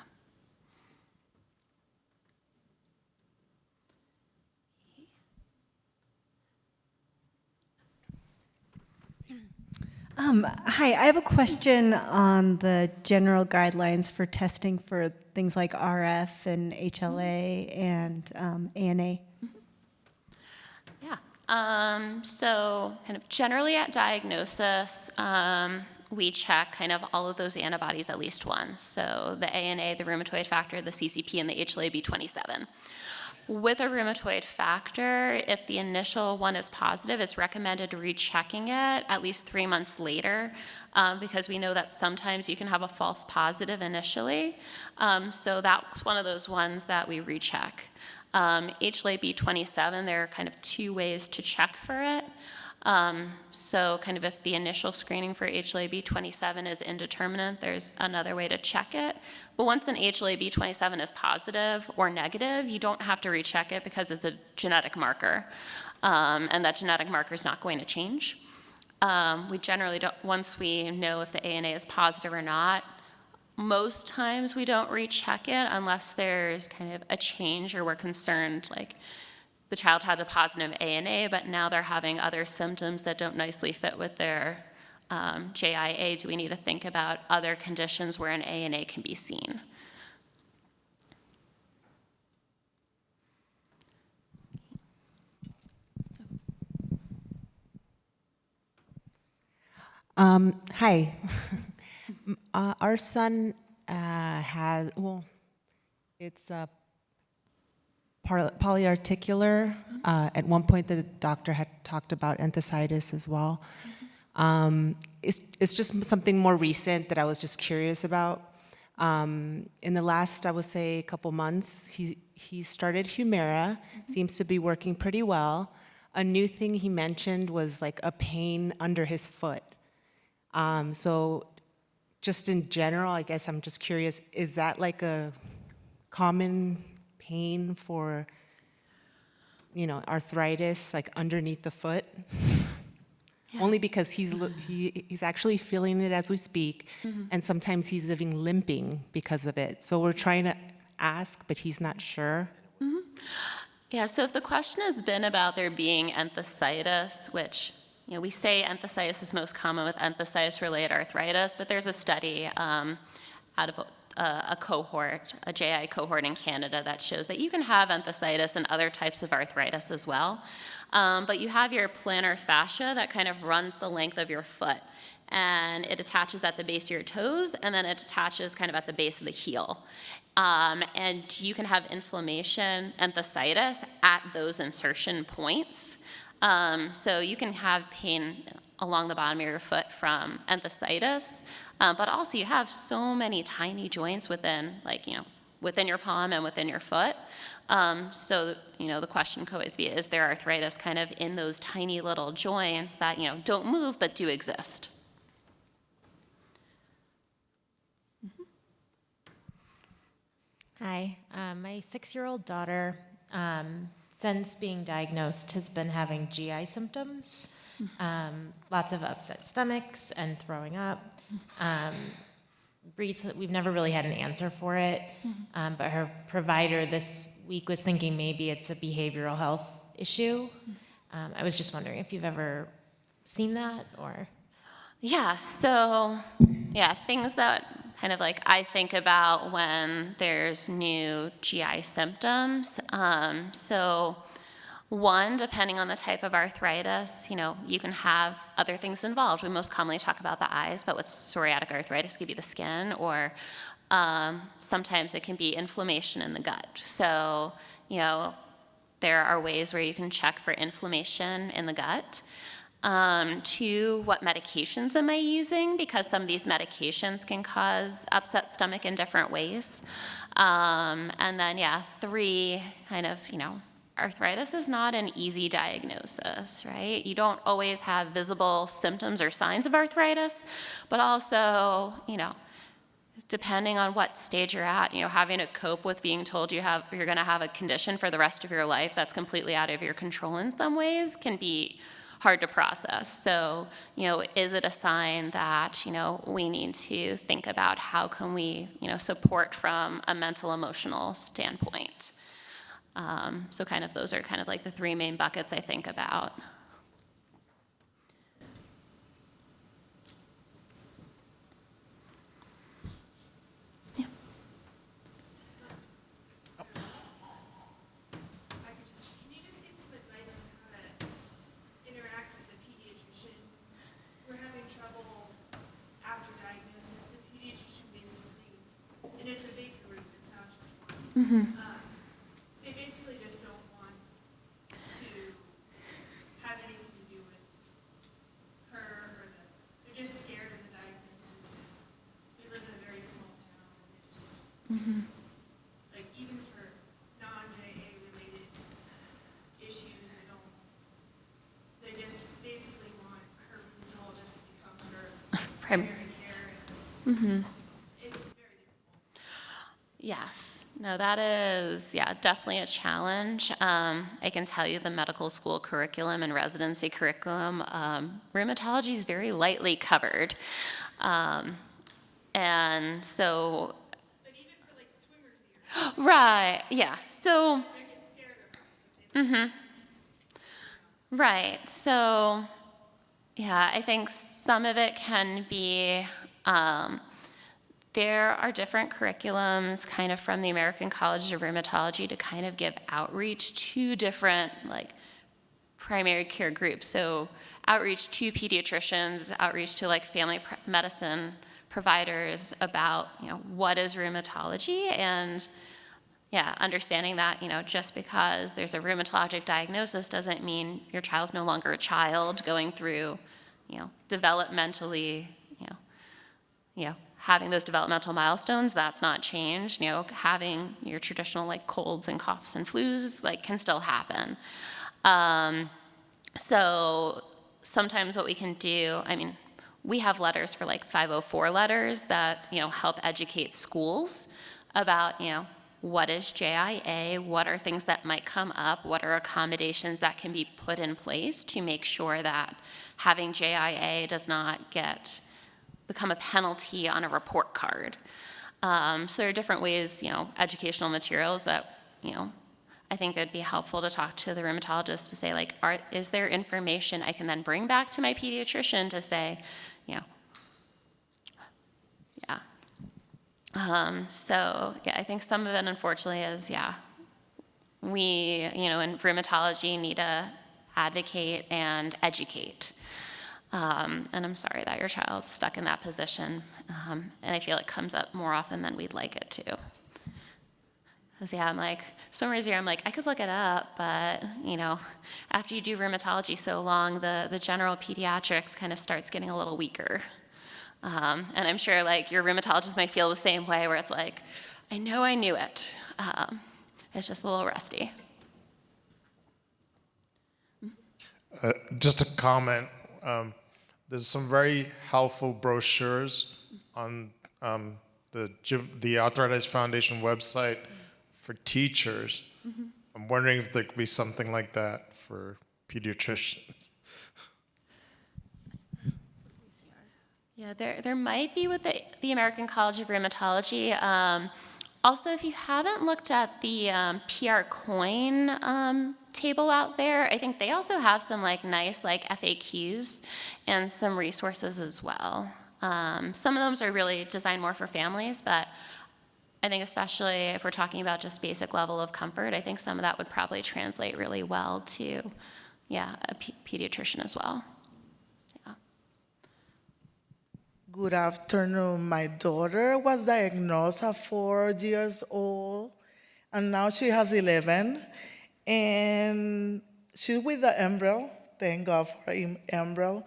Hi, I have a question on the general guidelines for testing for things like RF and HLA and ANA. So kind of generally at diagnosis, we check kind of all of those antibodies at least once. So the ANA, the rheumatoid factor, the CCP, and the HLA-B27. With a rheumatoid factor, if the initial one is positive, it's recommended rechecking it at least 3 months later, because we know that sometimes you can have a false positive initially. So that's one of those ones that we recheck. HLA-B27, there are kind of 2 ways to check for it. So kind of if the initial screening for HLA-B27 is indeterminate, there's another way to check it. But once an HLA-B27 is positive or negative, you don't have to recheck it because it's a genetic marker, and that genetic marker is not going to change. We generally don't, once we know if the ANA is positive or not, most times we don't recheck it unless there's kind of a change or we're concerned, like the child has a positive ANA, but now they're having other symptoms that don't nicely fit with their JIA. Do we need to think about other conditions where an ANA can be seen? Hi. Our son has, it's polyarticular. At one point, the doctor had talked about enthesitis as well. It's just something more recent that I was just curious about. In the last, I would say, a couple months, he started Humira, seems to be working pretty well. A new thing he mentioned was like a pain under his foot. So just in general, I guess I'm just curious, is that like a common pain for, arthritis, like underneath the foot? Yes. Only because he's actually feeling it as we speak, and sometimes he's even limping because of it. So we're trying to ask, but he's not sure. Yeah, so if the question has been about there being enthesitis, which we say enthesitis is most common with enthesitis-related arthritis, but there's a study out of a cohort, a JIA cohort in Canada that shows that you can have enthesitis and other types of arthritis as well. But you have your plantar fascia that kind of runs the length of your foot, and it attaches at the base of your toes, and then it attaches kind of at the base of the heel. And you can have inflammation, enthesitis, at those insertion points. So you can have pain along the bottom of your foot from enthesitis, but also you have so many tiny joints within, within your palm and within your foot. So, the question could always be, is there arthritis kind of in those tiny little joints that, don't move but do exist? Hi, my 6-year-old daughter, since being diagnosed, has been having GI symptoms, lots of upset stomachs and throwing up. we've never really had an answer for it, but her provider this week was thinking maybe it's a behavioral health issue. I was just wondering if you've ever seen that or... Yeah, so things that kind of like I think about when there's new GI symptoms. So one, depending on the type of arthritis, you can have other things involved. We most commonly talk about the eyes, but with psoriatic arthritis, it could be the skin, or sometimes it can be inflammation in the gut. So, there are ways where you can check for inflammation in the gut. Two, what medications am I using? Because some of these medications can cause upset stomach in different ways. And then, three, kind of, arthritis is not an easy diagnosis, right? You don't always have visible symptoms or signs of arthritis, but also, depending on what stage you're at, having to cope with being told you're going to have a condition for the rest of your life that's completely out of your control in some ways can be hard to process. So, is it a sign that, we need to think about how can we, support from a mental emotional standpoint? So kind of those are kind of like the three main buckets I think about. Yeah. Can you just give some advice on how to interact with the pediatrician? We're having trouble after diagnosis. The pediatrician basically, and it's a big group, it's not just one. They basically just don't want to have anything to do with her or they're just scared of the diagnosis. We live in a very small town and they just, like even for non-JA related issues, they just basically want her rheumatologist to become her primary care. It's very difficult. Yes. No, that is, definitely a challenge. I can tell you the medical school curriculum and residency curriculum, rheumatology is very lightly covered. And so... But even for like swimmer's ear. Right, yeah. So... They get scared of it. Right. So, I think some of it can be... there are different curriculums kind of from the American College of Rheumatology to kind of give outreach to different like primary care groups. So outreach to pediatricians, outreach to like family medicine providers about, what is rheumatology and understanding that, just because there's a rheumatologic diagnosis doesn't mean your child's no longer a child going through, developmentally, having those developmental milestones, that's not changed. Having your traditional like colds and coughs and flus like can still happen. So sometimes what we can do, we have letters for like 504 letters that, help educate schools about, what is JIA, what are things that might come up, what are accommodations that can be put in place to make sure that having JIA does not become a penalty on a report card. So there are different ways, educational materials that, I think it'd be helpful to talk to the rheumatologist to say, like, is there information I can then bring back to my pediatrician to say, So, I think some of it, unfortunately, is, we, in rheumatology need to advocate and educate. And I'm sorry that your child's stuck in that position. And I feel it comes up more often than we'd like it to. Because, I'm like, swimmer's ear, I'm like, I could look it up, but, after you do rheumatology so long, the general pediatrics kind of starts getting a little weaker. And I'm sure, like, your rheumatologist might feel the same way, where it's like, I know I knew it. It's just a little rusty. Just a comment. There's some very helpful brochures on the Arthritis Foundation website for teachers. I'm wondering if there could be something like that for pediatricians. Yeah, there might be with the American College of Rheumatology. Also, if you haven't looked at the PR Coin table out there, I think they also have some nice FAQs and some resources as well. Some of those are really designed more for families, but I think especially if we're talking about just basic level of comfort, I think some of that would probably translate really well to, a pediatrician as well. Good afternoon. My daughter was diagnosed at 4 years old, and now she has 11. And she's with the embryo. Thank God for embryo.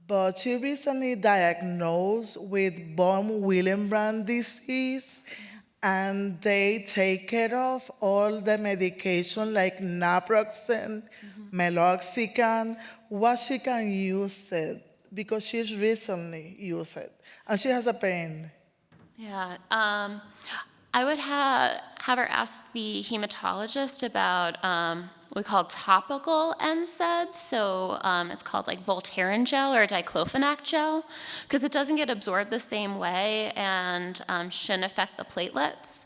But she recently diagnosed with von Willebrand disease, and they take care of all the medication like naproxen, meloxicam, what she can use it, because she's recently used it, and she has a pain. Yeah, I would have her ask the hematologist about what we call topical NSAIDs. So it's called Voltaren gel or diclofenac gel, because it doesn't get absorbed the same way and shouldn't affect the platelets.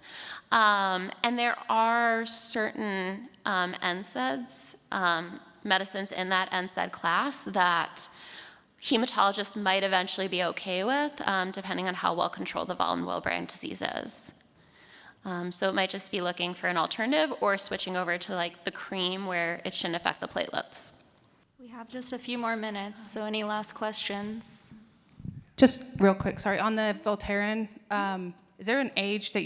And there are certain NSAIDs, medicines in that NSAID class that hematologists might eventually be okay with, depending on how well controlled the von Willebrand disease is. So it might just be looking for an alternative or switching over to the cream where it shouldn't affect the platelets. We have just a few more minutes, so any last questions? Just real quick, sorry, on the Voltaren, is there an age that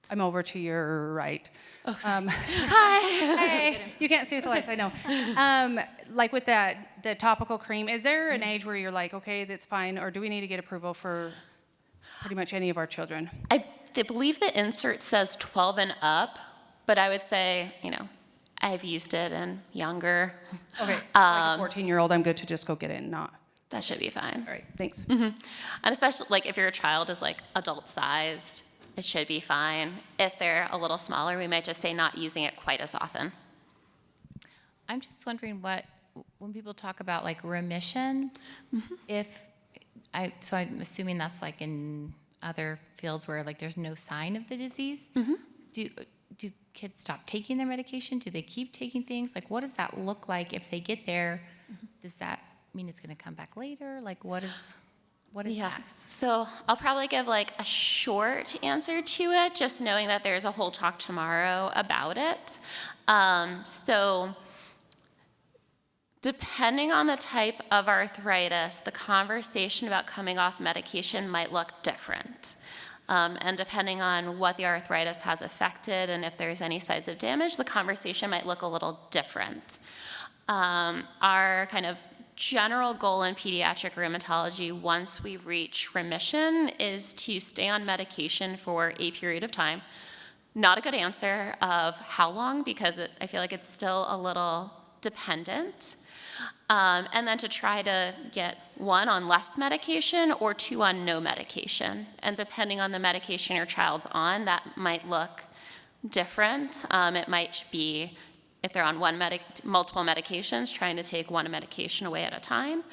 I'm over to your right. Oh, sorry. Hi. Hey. You can't see with the lights, I know. With the topical cream, is there an age where you're okay, that's fine, or do we need to get approval for pretty much any of our children? I believe the insert says 12 and up, but I would say, I've used it in younger. Okay, a 14-year-old, I'm good to just go get it and not. That should be fine. All right, thanks. Mm-hmm. And especially if your child is adult-sized, it should be fine. If they're a little smaller, we might just say not using it quite as often. I'm just wondering when people talk about remission, so I'm assuming that's in other fields where there's no sign of the disease. Do kids stop taking their medication? Do they keep taking things? What does that look like if they get there? Does that mean it's going to come back later? What is that? So I'll probably give a short answer to it, just knowing that there's a whole talk tomorrow about it. So depending on the type of arthritis, the conversation about coming off medication might look different. And depending on what the arthritis has affected and if there's any signs of damage, the conversation might look a little different. Our kind of general goal in pediatric rheumatology, once we reach remission, is to stay on medication for a period of time. Not a good answer of how long, because I feel like it's still a little dependent. And then to try to get 1 on less medication or 2 on no medication. And depending on the medication your child's on, that might look different. It might be, if they're on multiple medications, trying to take 1 medication away at a time.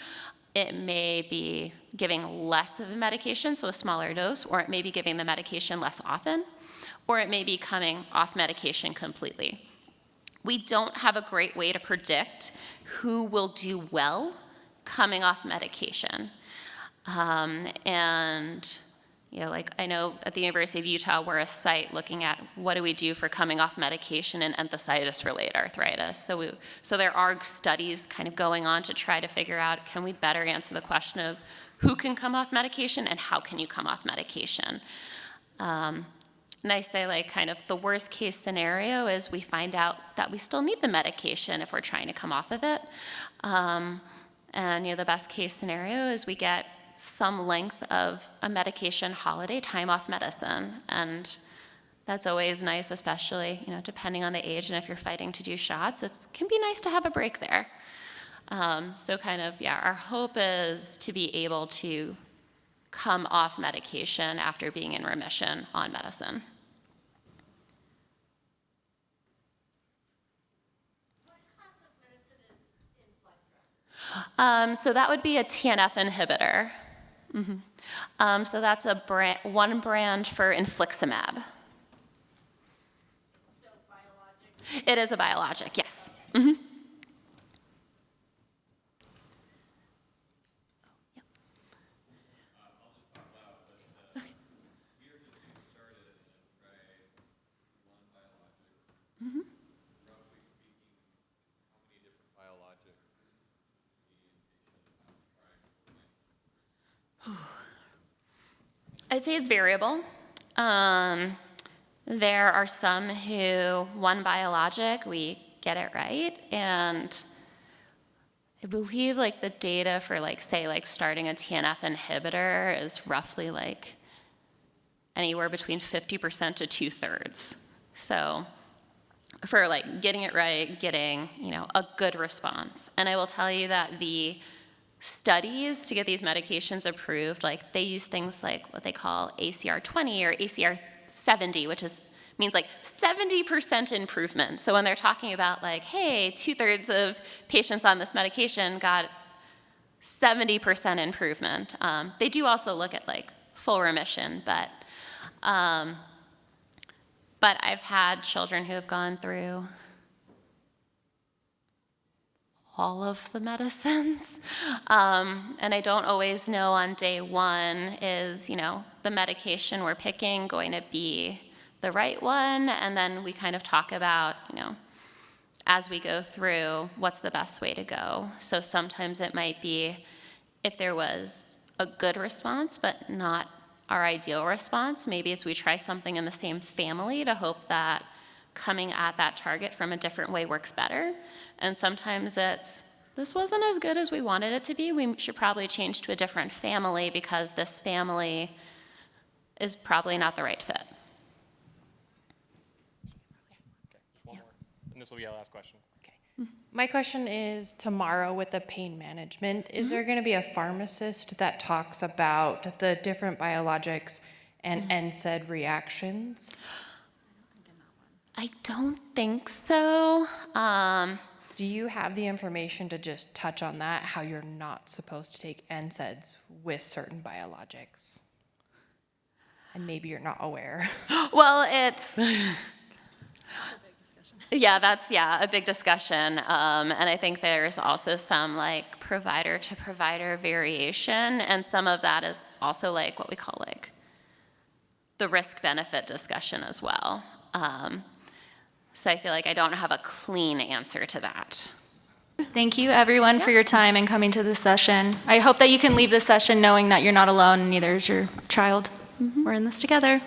It may be giving less of a medication, so a smaller dose, or it may be giving the medication less often, or it may be coming off medication completely. We don't have a great way to predict who will do well coming off medication. I know at the University of Utah, we're a site looking at what do we do for coming off medication and enthesitis-related arthritis. So there are studies kind of going on to try to figure out, can we better answer the question of who can come off medication and how can you come off medication? And I say kind of the worst case scenario is we find out that we still need the medication if we're trying to come off of it. And the best case scenario is we get some length of a medication holiday, time off medicine. And that's always nice, especially, depending on the age and if you're fighting to do shots, it can be nice to have a break there. So kind of, our hope is to be able to come off medication after being in remission on medicine. So that would be a TNF inhibitor. So that's one brand for infliximab. It is a biologic, yes. I'd say it's variable. There are some who, one biologic, we get it right, and I believe like the data for like, say, like starting a TNF inhibitor is roughly like anywhere between 50% to 2/3. So for like getting it right, getting, a good response. And I will tell you that the studies to get these medications approved, like they use things like what they call ACR 20 or ACR 70, which means like 70% improvement. So when they're talking about like, hey, 2/3 of patients on this medication got 70% improvement. They do also look at like full remission, but I've had children who have gone through all of the medicines. And I don't always know on day one is, the medication we're picking going to be the right one? And then we kind of talk about, as we go through, what's the best way to go? So sometimes it might be if there was a good response, but not our ideal response, maybe as we try something in the same family to hope that coming at that target from a different way works better. And sometimes this wasn't as good as we wanted it to be. We should probably change to a different family because this family is probably not the right fit. One more, and this will be our last question. My question is tomorrow with the pain management, is there going to be a pharmacist that talks about the different biologics and NSAID reactions? I don't think so. Do you have the information to just touch on that, how you're not supposed to take NSAIDs with certain biologics? And maybe you're not aware. Well, it's... Yeah, that's a big discussion. And I think there's also some like provider to provider variation. And some of that is also like what we call like the risk benefit discussion as well. So I feel like I don't have a clean answer to that. Thank you, everyone, for your time and coming to this session. I hope that you can leave this session knowing that you're not alone and neither is your child. We're in this together.